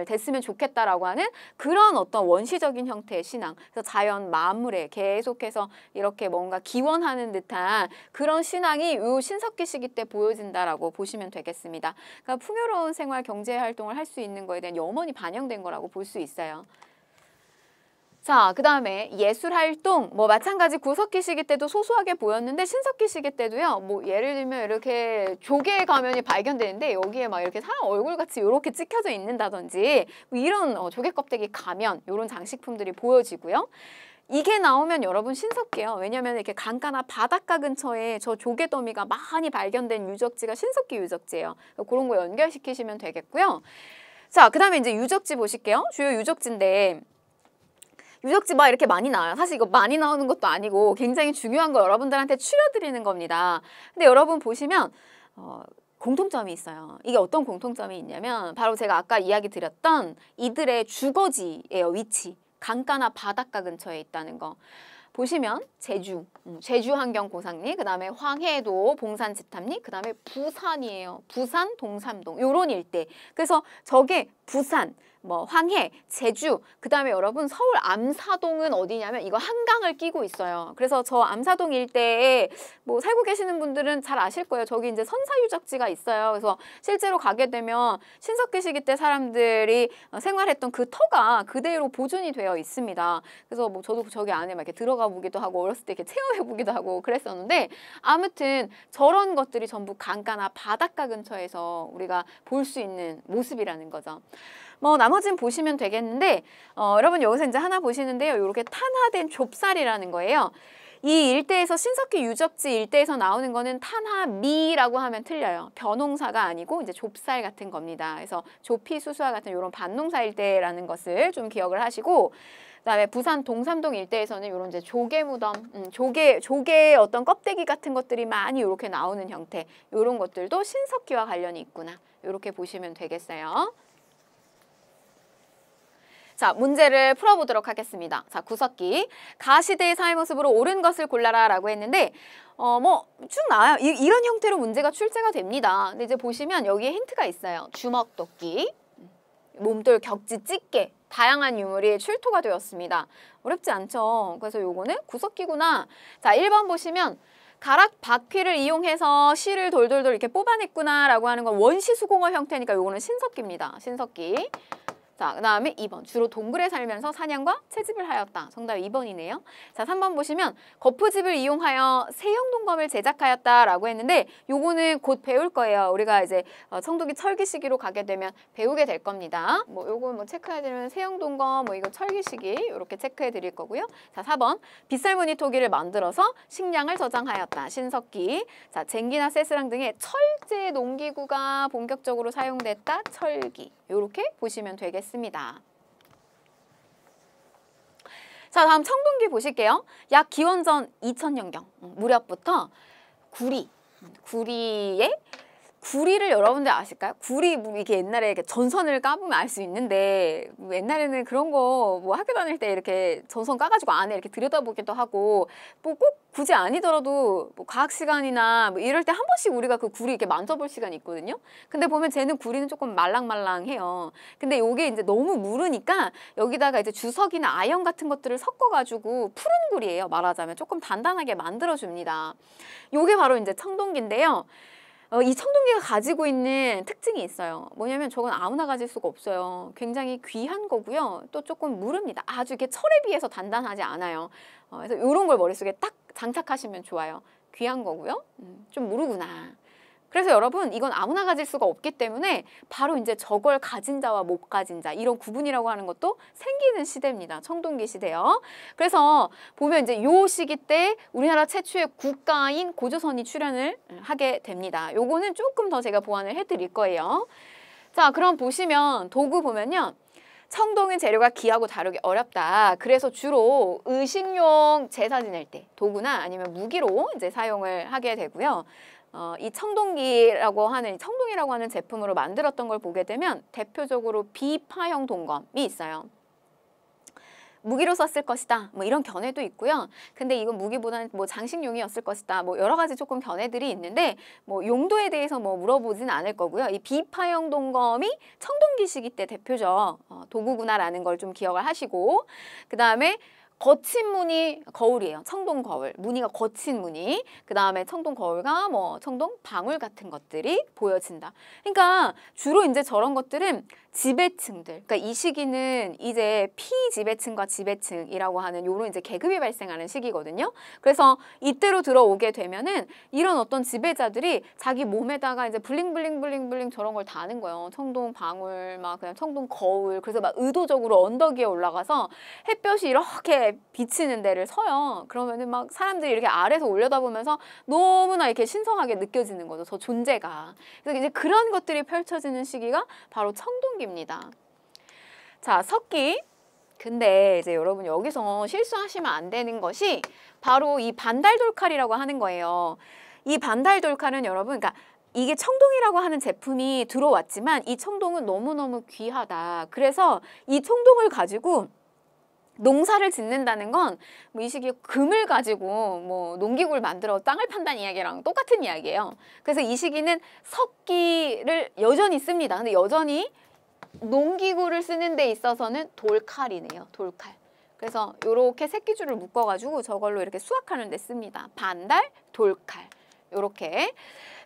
됐으면 좋겠다라고 하는 그런 어떤 원시적인 형태의 신앙. 그래서 자연 만물에 계속해서 이렇게 뭔가 기원하는 듯한 그런 신앙이 이 신석기 시기 때 보여진다라고 보시면 되겠습니다. 그러니까 풍요로운 생활, 경제 활동을 할 수 있는 거에 대한 염원이 반영된 거라고 볼 수 있어요. 자, 그 다음에 예술 활동, 뭐 마찬가지 구석기 시기 때도 소소하게 보였는데 신석기 시기 때도요, 뭐 예를 들면 이렇게 조개 가면이 발견되는데 여기에 막 이렇게 사람 얼굴같이 이렇게 찍혀져 있는다든지 뭐 이런 조개 껍데기 가면 이런 장식품들이 보여지고요. 이게 나오면 여러분 신석기예요. 왜냐하면 이렇게 강가나 바닷가 근처에 저 조개 더미가 많이 발견된 유적지가 신석기 유적지예요. 그런 거 연결시키시면 되겠고요. 자, 그 다음에 이제 유적지 보실게요. 주요 유적지인데 유적지 막 이렇게 많이 나와요. 사실 이거 많이 나오는 것도 아니고 굉장히 중요한 거 여러분들한테 추려드리는 겁니다. 근데 여러분 보시면 공통점이 있어요. 이게 어떤 공통점이 있냐면 바로 제가 아까 이야기 드렸던 이들의 주거지예요. 위치. 강가나 바닷가 근처에 있다는 거. 보시면 제주 환경고상리, 그 다음에 황해도 봉산지탑리, 그 다음에 부산이에요. 부산 동삼동 요런 일대. 그래서 저게 부산, 뭐 황해, 제주, 그 다음에 여러분 서울 암사동은 어디냐면 이거 한강을 끼고 있어요. 그래서 저 암사동 일대에 뭐 살고 계시는 분들은 잘 아실 거예요. 저기 이제 선사유적지가 있어요. 그래서 실제로 가게 되면 신석기 시기 때 사람들이 생활했던 그 터가 그대로 보존이 되어 있습니다. 그래서 뭐 저도 저기 안에 막 이렇게 들어가 보기도 하고 어렸을 때 이렇게 체험해 보기도 하고 그랬었는데 아무튼 저런 것들이 전부 강가나 바닷가 근처에서 우리가 볼 수 있는 모습이라는 거죠. 뭐 나머지는 보시면 되겠는데 여러분 여기서 이제 하나 보시는데요. 이렇게 탄화된 좁쌀이라는 거예요. 이 일대에서 신석기 유적지 일대에서 나오는 거는 탄화미라고 하면 틀려요. 벼농사가 아니고 이제 좁쌀 같은 겁니다. 그래서 조피, 수수화 같은 이런 밭농사 일대라는 것을 좀 기억을 하시고 그다음에 부산 동삼동 일대에서는 이런 이제 조개 무덤, 조개의 어떤 껍데기 같은 것들이 많이 이렇게 나오는 형태, 이런 것들도 신석기와 관련이 있구나. 이렇게 보시면 되겠어요. 자, 문제를 풀어보도록 하겠습니다. 자, 구석기. 가시대의 사회 모습으로 옳은 것을 골라라 라고 했는데 뭐 쭉 나와요. 이런 형태로 문제가 출제가 됩니다. 근데 이제 보시면 여기에 힌트가 있어요. 주먹도끼, 몸돌, 격지, 집게 다양한 유물이 출토가 되었습니다. 어렵지 않죠? 그래서 요거는 구석기구나. 자, 1번 보시면 가락 바퀴를 이용해서 실을 돌돌돌 이렇게 뽑아냈구나 라고 하는 건 원시 수공업 형태니까 요거는 신석기입니다. 신석기. 자, 그 다음에 2번. 주로 동굴에 살면서 사냥과 채집을 하였다. 정답 2번이네요. 자, 3번 보시면 거푸집을 이용하여 세형동검을 제작하였다라고 했는데 요거는 곧 배울 거예요. 우리가 이제 청동기 철기 시기로 가게 되면 배우게 될 겁니다. 뭐 요거 뭐 체크해야 되면 세형동검 뭐 이거 철기 시기 이렇게 체크해 드릴 거고요. 자, 4번. 빗살무늬 토기를 만들어서 식량을 저장하였다. 신석기. 자, 쟁기나 쇠스랑 등의 철제 농기구가 본격적으로 사용됐다. 철기. 요렇게 보시면 되겠습니다. 자, 다음 청동기 보실게요. 약 기원전 2000년경 무렵부터 구리를 여러분들 아실까요? 구리 뭐 이게 옛날에 이렇게 전선을 까보면 알 수 있는데 뭐 옛날에는 그런 거 뭐 학교 다닐 때 이렇게 전선 까가지고 안에 이렇게 들여다보기도 하고 뭐 꼭 굳이 아니더라도 뭐 과학 시간이나 뭐 이럴 때 한 번씩 우리가 그 구리 이렇게 만져볼 시간이 있거든요. 근데 보면 쟤는 구리는 조금 말랑말랑해요. 근데 요게 이제 너무 무르니까 여기다가 이제 주석이나 아연 같은 것들을 섞어가지고 푸른 구리예요. 말하자면 조금 단단하게 만들어줍니다. 요게 바로 이제 청동기인데요. 이 청동기가 가지고 있는 특징이 있어요. 뭐냐면 저건 아무나 가질 수가 없어요. 굉장히 귀한 거고요. 또 조금 무릅니다. 아주 이렇게 철에 비해서 단단하지 않아요. 그래서 이런 걸 머릿속에 딱 장착하시면 좋아요. 귀한 거고요. 좀 무르구나. 그래서 여러분 이건 아무나 가질 수가 없기 때문에 바로 이제 저걸 가진 자와 못 가진 자 이런 구분이라고 하는 것도 생기는 시대입니다. 청동기 시대요. 그래서 보면 이제 요 시기 때 우리나라 최초의 국가인 고조선이 출현을 하게 됩니다. 요거는 조금 더 제가 보완을 해드릴 거예요. 자, 그럼 보시면 도구 보면요. 청동은 재료가 귀하고 다루기 어렵다. 그래서 주로 의식용 제사 지낼 때 도구나 아니면 무기로 이제 사용을 하게 되고요. 이 청동기라고 하는 제품으로 만들었던 걸 보게 되면 대표적으로 비파형 동검이 있어요. 무기로 썼을 것이다. 뭐 이런 견해도 있고요. 근데 이건 무기보다는 뭐 장식용이었을 것이다. 뭐 여러 가지 조금 견해들이 있는데 뭐 용도에 대해서 뭐 물어보진 않을 거고요. 이 비파형 동검이 청동기 시기 때 대표적 도구구나라는 걸 좀 기억을 하시고 그 다음에 거친 무늬 거울이에요. 청동 거울. 무늬가 거친 무늬. 그 다음에 청동 거울과 뭐 청동 방울 같은 것들이 보여진다. 그러니까 주로 이제 저런 것들은 지배층들. 그러니까 이 시기는 이제 피지배층과 지배층이라고 하는 요런 이제 계급이 발생하는 시기거든요. 그래서 이때로 들어오게 되면은 이런 어떤 지배자들이 자기 몸에다가 이제 블링블링 저런 걸 다는 거예요. 청동 방울, 막 그냥 청동 거울. 그래서 막 의도적으로 언덕 위에 올라가서 햇볕이 이렇게 비치는 데를 서요. 그러면은 막 사람들이 이렇게 아래에서 올려다보면서 너무나 이렇게 신성하게 느껴지는 거죠. 저 존재가. 그래서 이제 그런 것들이 펼쳐지는 시기가 바로 청동기입니다. 자, 석기. 근데 이제 여러분 여기서 실수하시면 안 되는 것이 바로 이 반달돌칼이라고 하는 거예요. 이 반달돌칼은 여러분, 그러니까 이게 청동이라고 하는 제품이 들어왔지만 이 청동은 너무너무 귀하다. 그래서 이 청동을 가지고 농사를 짓는다는 건 뭐 이 시기에 금을 가지고 뭐 농기구를 만들어 땅을 판다는 이야기랑 똑같은 이야기예요. 그래서 이 시기는 석기를 여전히 씁니다. 근데 여전히 농기구를 쓰는 데 있어서는 돌칼이네요. 돌칼. 그래서 요렇게 새끼줄을 묶어가지고 저걸로 이렇게 수확하는 데 씁니다. 반달, 돌칼. 요렇게.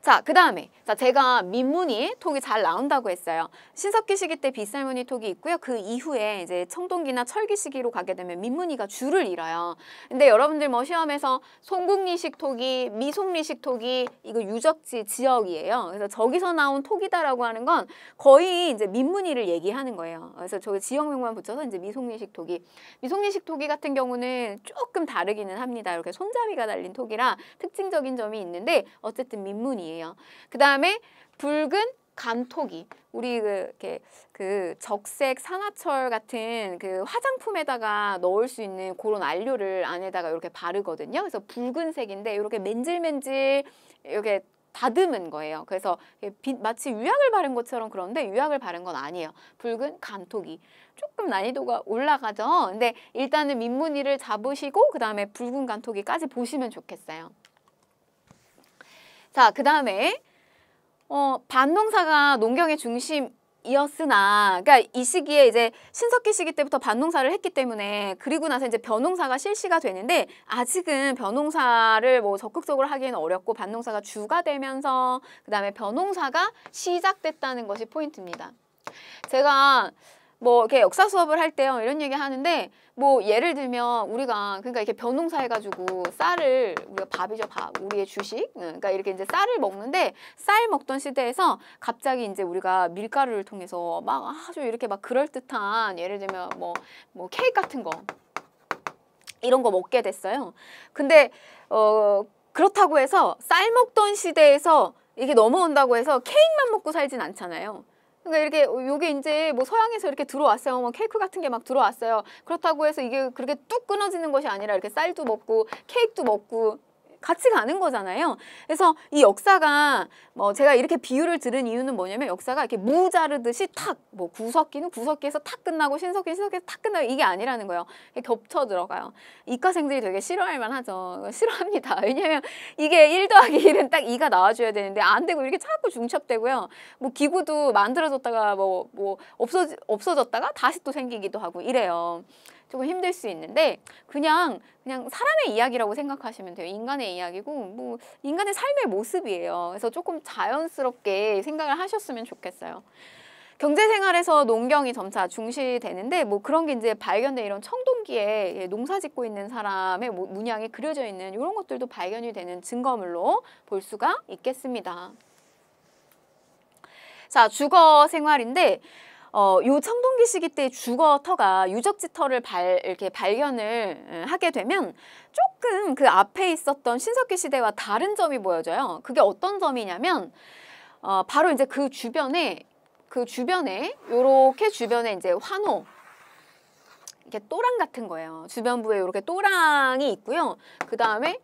자, 그 다음에 제가 민무늬 톡이 잘 나온다고 했어요. 신석기 시기 때 빗살무늬 톡이 있고요. 그 이후에 이제 청동기나 철기 시기로 가게 되면 민무늬가 줄을 잃어요. 근데 여러분들 뭐 시험에서 송국리식 톡이, 미송리식 톡이 이거 유적지 지역이에요. 그래서 저기서 나온 톡이다라고 하는 건 거의 이제 민무늬를 얘기하는 거예요. 그래서 저기 지역명만 붙여서 이제 미송리식 톡이. 미송리식 톡이 같은 경우는 조금 다르기는 합니다. 이렇게 손잡이가 달린 톡이라 특징적인 점이 있는데 어쨌든 민무늬. 그 다음에 붉은 감토기. 우리 그 적색 산화철 같은 그 화장품에다가 넣을 수 있는 그런 안료를 안에다가 이렇게 바르거든요. 그래서 붉은색인데 이렇게 맨질맨질 이렇게 다듬은 거예요. 그래서 마치 유약을 바른 것처럼 그런데 유약을 바른 건 아니에요. 붉은 감토기. 조금 난이도가 올라가죠. 근데 일단은 민무늬를 잡으시고 그 다음에 붉은 감토기까지 보시면 좋겠어요. 자, 그 다음에 밭농사가 농경의 중심이었으나, 그러니까 이 시기에 이제 신석기 시기 때부터 밭농사를 했기 때문에 그리고 나서 이제 벼농사가 실시가 되는데 아직은 벼농사를 뭐 적극적으로 하기에는 어렵고 밭농사가 주가 되면서 그 다음에 벼농사가 시작됐다는 것이 포인트입니다. 제가 뭐 이렇게 역사 수업을 할 때요 이런 얘기 하는데 뭐 예를 들면 우리가 그러니까 이렇게 벼농사 해가지고 쌀을 우리가 밥이죠 밥 우리의 주식 그러니까 이렇게 이제 쌀을 먹는데 쌀 먹던 시대에서 갑자기 이제 우리가 밀가루를 통해서 막 아주 이렇게 막 그럴듯한 예를 들면 뭐 케이크 같은 거 이런 거 먹게 됐어요. 근데 그렇다고 해서 쌀 먹던 시대에서 이게 넘어온다고 해서 케이크만 먹고 살진 않잖아요. 그러니까 이렇게 요게 이제 뭐 서양에서 이렇게 들어왔어요. 뭐 케이크 같은 게 막 들어왔어요. 그렇다고 해서 이게 그렇게 뚝 끊어지는 것이 아니라 이렇게 쌀도 먹고 케이크도 먹고 같이 가는 거잖아요. 그래서 이 역사가 뭐 제가 이렇게 비유를 들은 이유는 뭐냐면 역사가 이렇게 무 자르듯이 탁 뭐 구석기는 구석기에서 탁 끝나고 신석기는 신석기에서 탁 끝나고 이게 아니라는 거예요. 겹쳐 들어가요. 이과생들이 되게 싫어할 만하죠. 싫어합니다. 왜냐면 이게 1 더하기 1은 딱 2가 나와줘야 되는데 안 되고 이렇게 자꾸 중첩되고요. 뭐 기구도 만들어졌다가 뭐 없어졌다가 다시 또 생기기도 하고 이래요. 조금 힘들 수 있는데 그냥 사람의 이야기라고 생각하시면 돼요. 인간의 이야기고 뭐 인간의 삶의 모습이에요. 그래서 조금 자연스럽게 생각을 하셨으면 좋겠어요. 경제생활에서 농경이 점차 중시되는데 뭐 그런 게 이제 발견된 이런 청동기에 농사 짓고 있는 사람의 문양이 그려져 있는 이런 것들도 발견이 되는 증거물로 볼 수가 있겠습니다. 자, 주거 생활인데 요 청동기 시기 때 주거터가 유적지터를 이렇게 발견을 하게 되면 조금 그 앞에 있었던 신석기 시대와 다른 점이 보여져요. 그게 어떤 점이냐면 바로 이제 그 주변에 요렇게 주변에 이제 환호 이렇게 또랑 같은 거예요. 주변부에 이렇게 또랑이 있고요. 그 다음에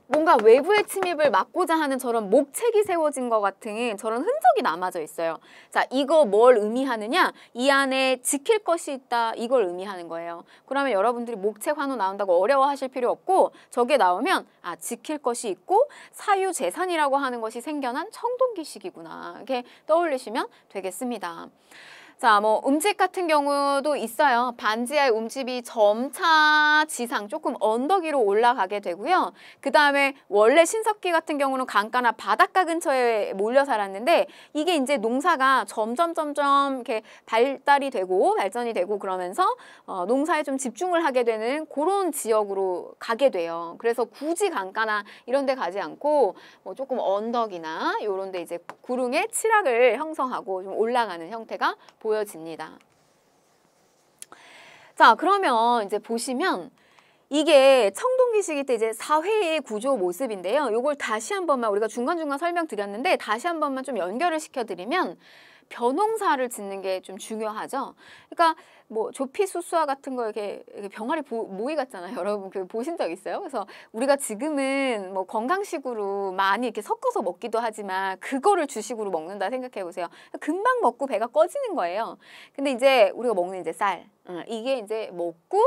뭔가 외부의 침입을 막고자 하는 저런 목책이 세워진 것 같은 저런 흔적이 남아져 있어요. 자, 이거 뭘 의미하느냐? 이 안에 지킬 것이 있다. 이걸 의미하는 거예요. 그러면 여러분들이 목책 환호 나온다고 어려워하실 필요 없고 저게 나오면 아, 지킬 것이 있고 사유재산이라고 하는 것이 생겨난 청동기식이구나. 이렇게 떠올리시면 되겠습니다. 자, 뭐 음집 같은 경우도 있어요. 반지하의 음집이 점차 지상 조금 언덕 위로 올라가게 되고요. 그 다음에 원래 신석기 같은 경우는 강가나 바닷가 근처에 몰려 살았는데 이게 이제 농사가 점점 이렇게 발전이 되고 그러면서 농사에 좀 집중을 하게 되는 그런 지역으로 가게 돼요. 그래서 굳이 강가나 이런 데 가지 않고 뭐 조금 언덕이나 이런 데 이제 구릉에 칠학을 형성하고 좀 올라가는 형태가 보여집니다. 자, 그러면 이제 보시면 이게 청동기 시기 때 이제 사회의 구조 모습인데요. 요걸 다시 한 번만 우리가 중간중간 설명드렸는데 다시 한 번만 좀 연결을 시켜드리면 벼농사를 짓는 게 좀 중요하죠. 그러니까 뭐 조피수수화 같은 거 이렇게 병아리 모이 같잖아요. 여러분 그 보신 적 있어요? 그래서 우리가 지금은 뭐 건강식으로 많이 이렇게 섞어서 먹기도 하지만 그거를 주식으로 먹는다 생각해 보세요. 금방 먹고 배가 꺼지는 거예요. 근데 이제 우리가 먹는 이제 쌀 이게 이제 먹고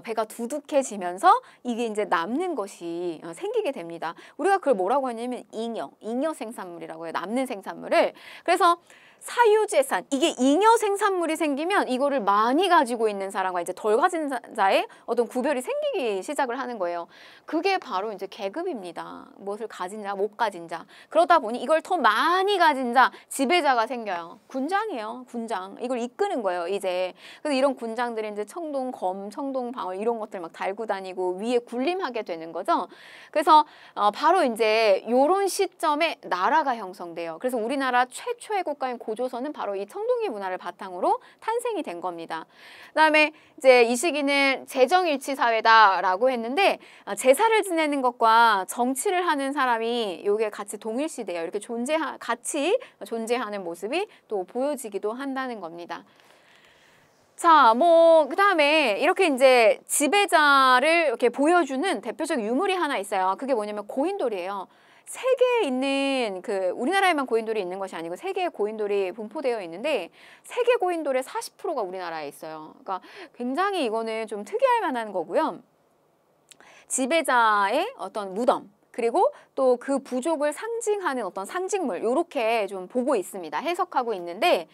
배가 두둑해지면서 이게 이제 남는 것이 생기게 됩니다. 우리가 그걸 뭐라고 하냐면 잉여 생산물이라고 해요. 남는 생산물을. 그래서 사유재산, 이게 잉여 생산물이 생기면 이거를 많이 가지고 있는 사람과 이제 덜 가진 자의 어떤 구별이 생기기 시작을 하는 거예요. 그게 바로 이제 계급입니다. 무엇을 가진 자, 못 가진 자. 그러다 보니 이걸 더 많이 가진 자, 지배자가 생겨요. 군장이에요, 군장. 이걸 이끄는 거예요, 이제. 그래서 이런 군장들이 이제 청동검, 청동방울 이런 것들 막 달고 다니고 위에 군림하게 되는 거죠. 그래서 바로 이제 요런 시점에 나라가 형성돼요. 그래서 우리나라 최초의 국가인 고조선은 바로 이 청동기 문화를 바탕으로 탄생이 된 겁니다. 그다음에 이제 이 시기는 재정일치 사회다라고 했는데 제사를 지내는 것과 정치를 하는 사람이 요게 같이 동일시돼요. 이렇게 같이 존재하는 모습이 또 보여지기도 한다는 겁니다. 자, 뭐 그다음에 이렇게 이제 지배자를 이렇게 보여주는 대표적 유물이 하나 있어요. 그게 뭐냐면 고인돌이에요. 세계에 있는 우리나라에만 고인돌이 있는 것이 아니고 세계에 고인돌이 분포되어 있는데 세계 고인돌의 40%가 우리나라에 있어요. 그러니까 굉장히 이거는 좀 특이할 만한 거고요. 지배자의 어떤 무덤 그리고 또 그 부족을 상징하는 어떤 상징물 이렇게 좀 보고 있습니다. 해석하고 있는데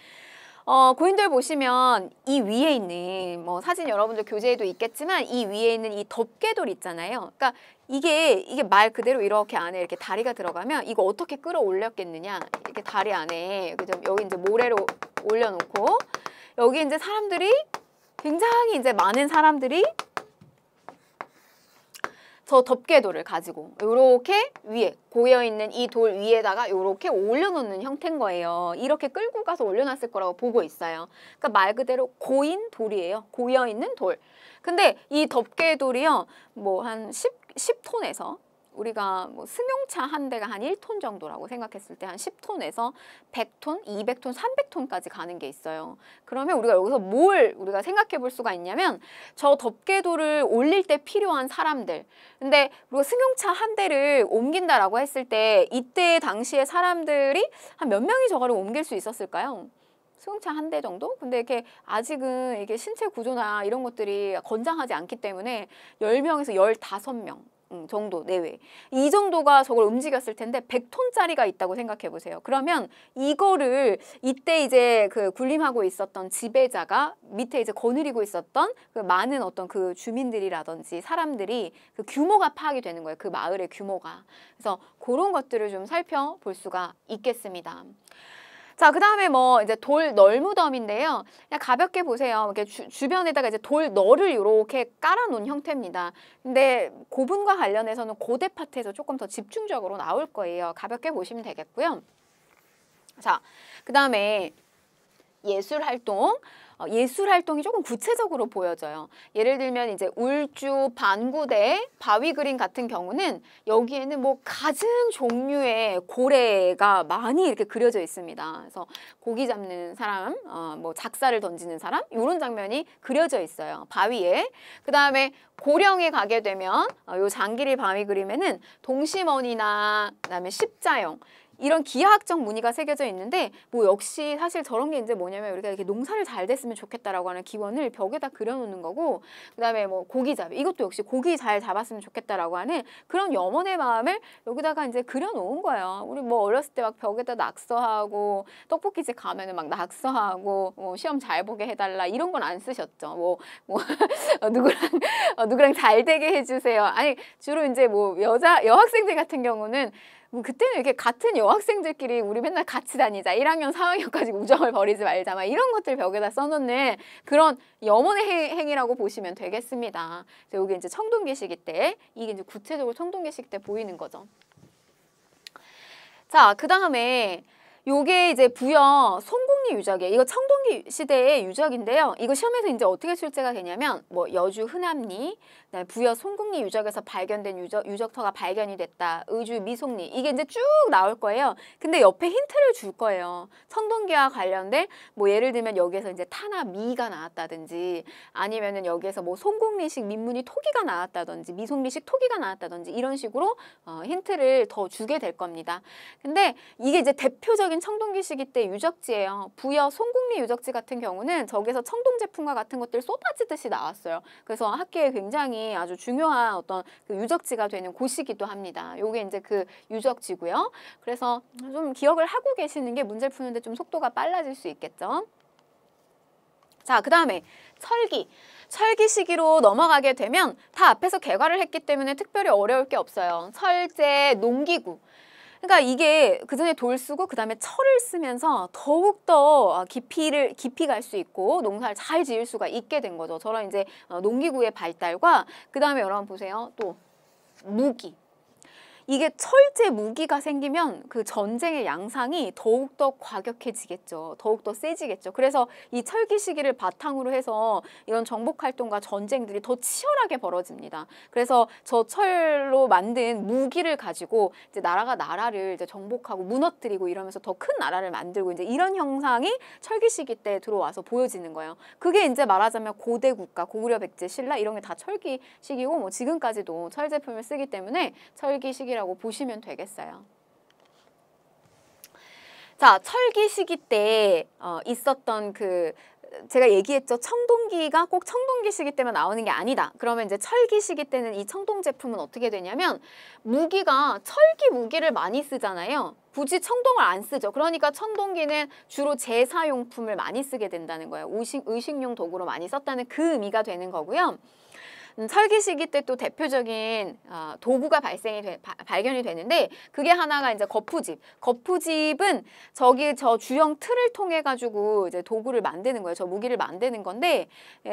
고인돌 보시면 이 위에 있는 뭐 사진 여러분들 교재에도 있겠지만 이 위에 있는 이 덮개돌 있잖아요. 그러니까 이게 말 그대로 이렇게 안에 이렇게 다리가 들어가면 이거 어떻게 끌어올렸겠느냐. 이렇게 다리 안에 여기 이제 모래로 올려놓고 여기 이제 사람들이 굉장히 이제 많은 사람들이 저 덮개돌을 가지고 요렇게 위에 고여있는 이 돌 위에다가 요렇게 올려놓는 형태인 거예요. 이렇게 끌고 가서 올려놨을 거라고 보고 있어요. 그러니까 말 그대로 고인 돌이에요. 고여있는 돌. 근데 이 덮개돌이요, 뭐 한 10톤에서 우리가 뭐 승용차 한 대가 한 1톤 정도라고 생각했을 때 한 10톤에서 100톤, 200톤, 300톤까지 가는 게 있어요. 그러면 우리가 여기서 뭘 우리가 생각해 볼 수가 있냐면 저 덮개돌을 올릴 때 필요한 사람들. 근데 우리가 승용차 한 대를 옮긴다라고 했을 때 이때 당시에 사람들이 한 몇 명이 저거를 옮길 수 있었을까요? 승용차 한 대 정도? 근데 이렇게 아직은 이게 신체 구조나 이런 것들이 건장하지 않기 때문에 10명에서 15명 정도 내외. 이 정도가 저걸 움직였을 텐데 100톤짜리가 있다고 생각해 보세요. 그러면 이거를 이때 이제 그 군림하고 있었던 지배자가 밑에 이제 거느리고 있었던 그 많은 어떤 그 주민들이라든지 사람들이 그 규모가 파악이 되는 거예요. 그 마을의 규모가. 그래서 그런 것들을 좀 살펴볼 수가 있겠습니다. 자, 그 다음에 뭐 이제 돌 널무덤인데요. 그냥 가볍게 보세요. 이렇게 주변에다가 이제 돌 널을 이렇게 깔아놓은 형태입니다. 근데 고분과 관련해서는 고대 파트에서 조금 더 집중적으로 나올 거예요. 가볍게 보시면 되겠고요. 자, 그 다음에 예술 활동. 예술 활동이 조금 구체적으로 보여져요. 예를 들면 이제 울주, 반구대, 바위 그림 같은 경우는 여기에는 뭐 갖은 종류의 고래가 많이 이렇게 그려져 있습니다. 그래서 고기 잡는 사람, 뭐 작사를 던지는 사람 이런 장면이 그려져 있어요. 바위에. 그 다음에 고령에 가게 되면 요 장기리 바위 그림에는 동심원이나 그다음에 십자형 이런 기하학적 무늬가 새겨져 있는데 뭐 역시 사실 저런 게 이제 뭐냐면 우리가 이렇게 농사를 잘 됐으면 좋겠다라고 하는 기원을 벽에다 그려놓는 거고, 그다음에 뭐 고기잡이 이것도 역시 고기 잘 잡았으면 좋겠다라고 하는 그런 염원의 마음을 여기다가 이제 그려놓은 거예요. 우리 뭐 어렸을 때 막 벽에다 낙서하고 떡볶이집 가면은 막 낙서하고 뭐 시험 잘 보게 해달라 이런 건 안 쓰셨죠. 뭐 누구랑 잘 되게 해주세요. 아니 주로 이제 뭐 여학생들 같은 경우는 뭐 그때는 이렇게 같은 여학생들끼리 우리 맨날 같이 다니자 1학년 4학년까지 우정을 버리지 말자 막 이런 것들 벽에다 써놓는 그런 염원의 행위라고 보시면 되겠습니다. 여기 이제 청동기 시기 때 이게 이제 구체적으로 청동기 시기 때 보이는 거죠. 자, 그 다음에 요게 이제 부여 송국리 유적이에요. 이거 청동기 시대의 유적인데요. 이거 시험에서 이제 어떻게 출제가 되냐면 뭐 여주 흔암리, 그다음에 부여 송국리 유적에서 발견된 유적터가 발견이 됐다. 의주 미송리 이게 이제 쭉 나올 거예요. 근데 옆에 힌트를 줄 거예요. 청동기와 관련된 뭐 예를 들면 여기에서 이제 타나 미가 나왔다든지 아니면은 여기에서 뭐 송국리식 민문이 토기가 나왔다든지 미송리식 토기가 나왔다든지 이런 식으로 힌트를 더 주게 될 겁니다. 근데 이게 이제 대표적인 청동기 시기 때 유적지예요. 부여 송국리 유적지 같은 경우는 저기서 청동 제품과 같은 것들 쏟아지듯이 나왔어요. 그래서 학계에 굉장히 아주 중요한 어떤 그 유적지가 되는 곳이기도 합니다. 요게 이제 그 유적지고요. 그래서 좀 기억을 하고 계시는 게 문제 푸는데 좀 속도가 빨라질 수 있겠죠. 자, 그 다음에 철기 시기로 넘어가게 되면 다 앞에서 개괄을 했기 때문에 특별히 어려울 게 없어요. 철제, 농기구. 그러니까 이게 그전에 돌 쓰고 그다음에 철을 쓰면서 더욱더 깊이 갈 수 있고 농사를 잘 지을 수가 있게 된 거죠. 저런 이제 농기구의 발달과 그다음에 여러분 보세요. 또 무기. 이게 철제 무기가 생기면 그 전쟁의 양상이 더욱더 과격해지겠죠. 더욱더 세지겠죠. 그래서 이 철기 시기를 바탕으로 해서 이런 정복 활동과 전쟁들이 더 치열하게 벌어집니다. 그래서 저 철로 만든 무기를 가지고 이제 나라가 나라를 이제 정복하고 무너뜨리고 이러면서 더 큰 나라를 만들고 이제 이런 형상이 철기 시기 때 들어와서 보여지는 거예요. 그게 이제 말하자면 고대 국가, 고구려, 백제, 신라 이런 게 다 철기 시기고 뭐 지금까지도 철 제품을 쓰기 때문에 철기 시기 라고 보시면 되겠어요. 자, 철기 시기 때 있었던 그 제가 얘기했죠. 청동기가 꼭 청동기 시기 때만 나오는 게 아니다. 그러면 이제 철기 시기 때는 이 청동 제품은 어떻게 되냐면 무기가 철기 무기를 많이 쓰잖아요. 굳이 청동을 안 쓰죠. 그러니까 청동기는 주로 제사용품을 많이 쓰게 된다는 거예요. 의식용 도구로 많이 썼다는 그 의미가 되는 거고요. 철기 시기 때 또 대표적인 도구가 발견이 되는데 그게 하나가 이제 거푸집. 거푸집은 저 주형 틀을 통해 가지고 이제 도구를 만드는 거예요. 저 무기를 만드는 건데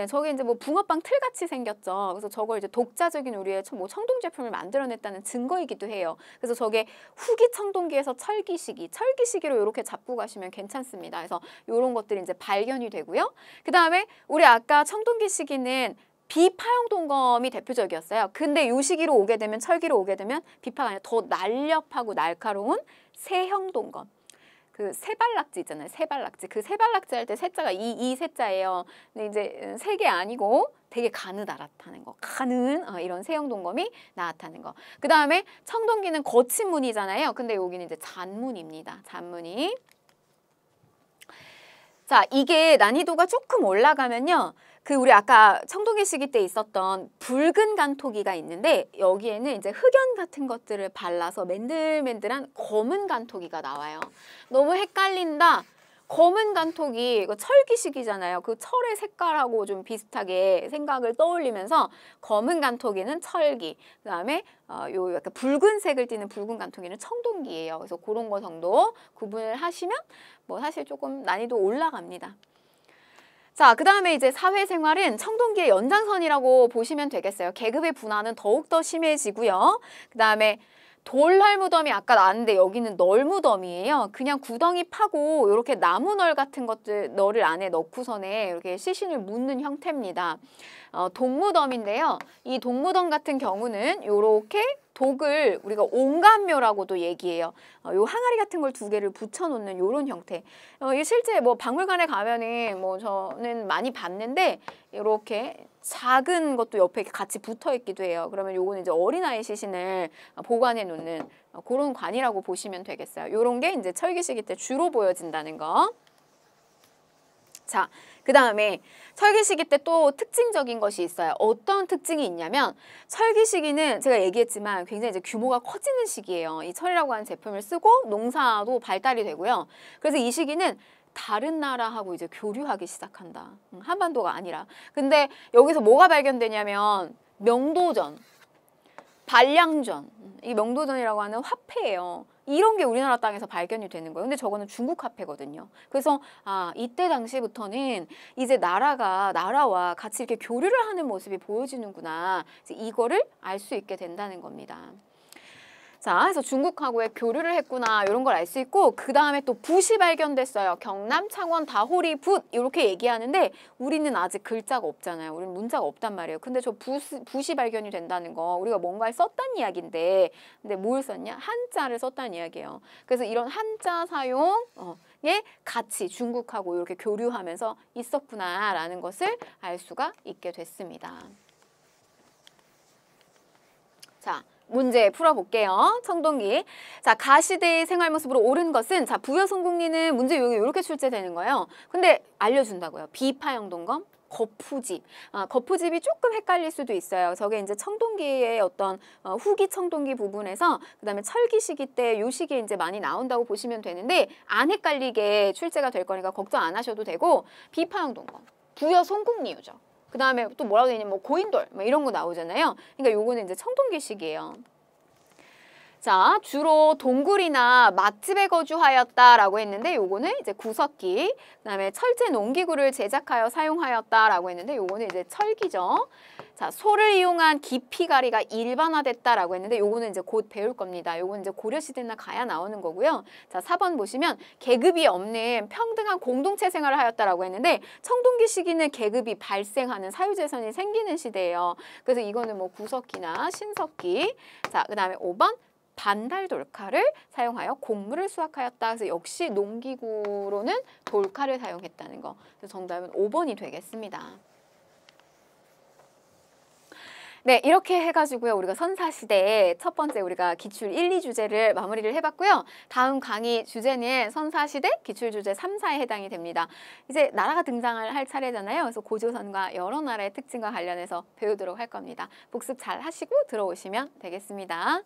저게 이제 뭐 붕어빵 틀 같이 생겼죠. 그래서 저걸 이제 독자적인 우리의 뭐 청동 제품을 만들어냈다는 증거이기도 해요. 그래서 저게 후기 청동기에서 철기 시기로 이렇게 잡고 가시면 괜찮습니다. 그래서 이런 것들이 이제 발견이 되고요. 그 다음에 우리 아까 청동기 시기는 비파형 동검이 대표적이었어요. 근데 이 시기로 오게 되면 철기로 오게 되면 비파가 아니라 더 날렵하고 날카로운 세형 동검. 그 세발낙지 있잖아요. 세발낙지. 그 세발낙지 할 때 세자가 이 세자예요. 근데 이제 세게 아니고 되게 가느다랗다는 거. 이런 세형 동검이 나타나는 거. 그 다음에 청동기는 거친 무늬잖아요. 근데 여기는 이제 잔무늬입니다. 잔무늬. 자, 이게 난이도가 조금 올라가면요. 우리 아까 청동기 시기 때 있었던 붉은 간토기가 있는데 여기에는 이제 흑연 같은 것들을 발라서 맨들맨들한 검은 간토기가 나와요. 너무 헷갈린다. 검은 간토기, 이거 철기식이잖아요. 그 철의 색깔하고 좀 비슷하게 생각을 떠올리면서 검은 간토기는 철기, 그 다음에 요 약간 붉은색을 띠는 붉은 간토기는 청동기예요. 그래서 그런 거 정도 구분을 하시면 뭐 사실 조금 난이도 올라갑니다. 자, 그 다음에 이제 사회생활은 청동기의 연장선이라고 보시면 되겠어요. 계급의 분화는 더욱더 심해지고요. 그 다음에 돌널 무덤이 아까 나왔는데 여기는 널 무덤이에요. 그냥 구덩이 파고 이렇게 나무널 같은 것들 널을 안에 넣고선에 이렇게 시신을 묻는 형태입니다. 동무덤인데요. 이 동무덤 같은 경우는 이렇게 독을 우리가 옹감묘라고도 얘기해요. 요 항아리 같은 걸 2개를 붙여놓는 이런 형태. 실제 뭐 박물관에 가면은 뭐 저는 많이 봤는데 이렇게 작은 것도 옆에 같이 붙어 있기도 해요. 그러면 요거는 이제 어린아이 시신을 보관해 놓는 그런 관이라고 보시면 되겠어요. 요런 게 이제 철기 시기 때 주로 보여진다는 거. 자, 그 다음에 철기 시기 때 또 특징적인 것이 있어요. 어떤 특징이 있냐면 철기 시기는 제가 얘기했지만 굉장히 이제 규모가 커지는 시기예요. 이 철이라고 하는 제품을 쓰고 농사도 발달이 되고요. 그래서 이 시기는 다른 나라하고 이제 교류하기 시작한다. 한반도가 아니라. 근데 여기서 뭐가 발견되냐면 명도전, 반량전, 이 명도전이라고 하는 화폐예요. 이런 게 우리나라 땅에서 발견이 되는 거예요. 근데 저거는 중국 화폐거든요. 그래서 이때 당시부터는 이제 나라와 같이 이렇게 교류를 하는 모습이 보여지는구나. 이거를 알 수 있게 된다는 겁니다. 자, 그래서 중국하고의 교류를 했구나 이런 걸 알 수 있고 그 다음에 또 붓이 발견됐어요. 경남, 창원, 다호리 붓 이렇게 얘기하는데 우리는 아직 글자가 없잖아요. 우리는 문자가 없단 말이에요. 근데 저 붓이 발견이 된다는 거 우리가 뭔가를 썼다는 이야기인데 근데 뭘 썼냐? 한자를 썼다는 이야기예요. 그래서 이런 한자 사용에 같이 중국하고 이렇게 교류하면서 있었구나라는 것을 알 수가 있게 됐습니다. 자. 문제 풀어볼게요. 청동기. 자, 가시대의 생활 모습으로 옳은 것은 자, 부여성공리는 문제 여기 이렇게 출제되는 거예요. 근데 알려준다고요. 비파형 동검, 거푸집. 거푸집이 조금 헷갈릴 수도 있어요. 저게 이제 청동기의 어떤 후기 청동기 부분에서 그다음에 철기 시기 때 요 시기에 이제 많이 나온다고 보시면 되는데 안 헷갈리게 출제가 될 거니까 걱정 안 하셔도 되고 비파형 동검, 부여성공리유죠. 그 다음에 또 뭐라고 되냐면 뭐 고인돌 뭐 이런 거 나오잖아요. 그러니까 요거는 이제 청동기식이에요. 자, 주로 동굴이나 맛집에 거주하였다라고 했는데 요거는 이제 구석기. 그다음에 철제 농기구를 제작하여 사용하였다라고 했는데 요거는 이제 철기죠. 자, 소를 이용한 기피가리가 일반화됐다라고 했는데 요거는 이제 곧 배울 겁니다. 요거는 이제 고려시대나 가야 나오는 거고요. 자, 4번 보시면 계급이 없는 평등한 공동체 생활을 하였다라고 했는데 청동기 시기는 계급이 발생하는 사유재산이 생기는 시대예요. 그래서 이거는 뭐 구석기나 신석기. 자, 그다음에 5번 반달 돌칼을 사용하여 곡물을 수확하였다. 그래서 역시 농기구로는 돌칼을 사용했다는 거. 그래서 정답은 5번이 되겠습니다. 네, 이렇게 해가지고요. 우리가 선사시대의 첫 번째 우리가 기출 1, 2주제를 마무리를 해봤고요. 다음 강의 주제는 선사시대 기출주제 3, 4에 해당이 됩니다. 이제 나라가 등장을 할 차례잖아요. 그래서 고조선과 여러 나라의 특징과 관련해서 배우도록 할 겁니다. 복습 잘 하시고 들어오시면 되겠습니다.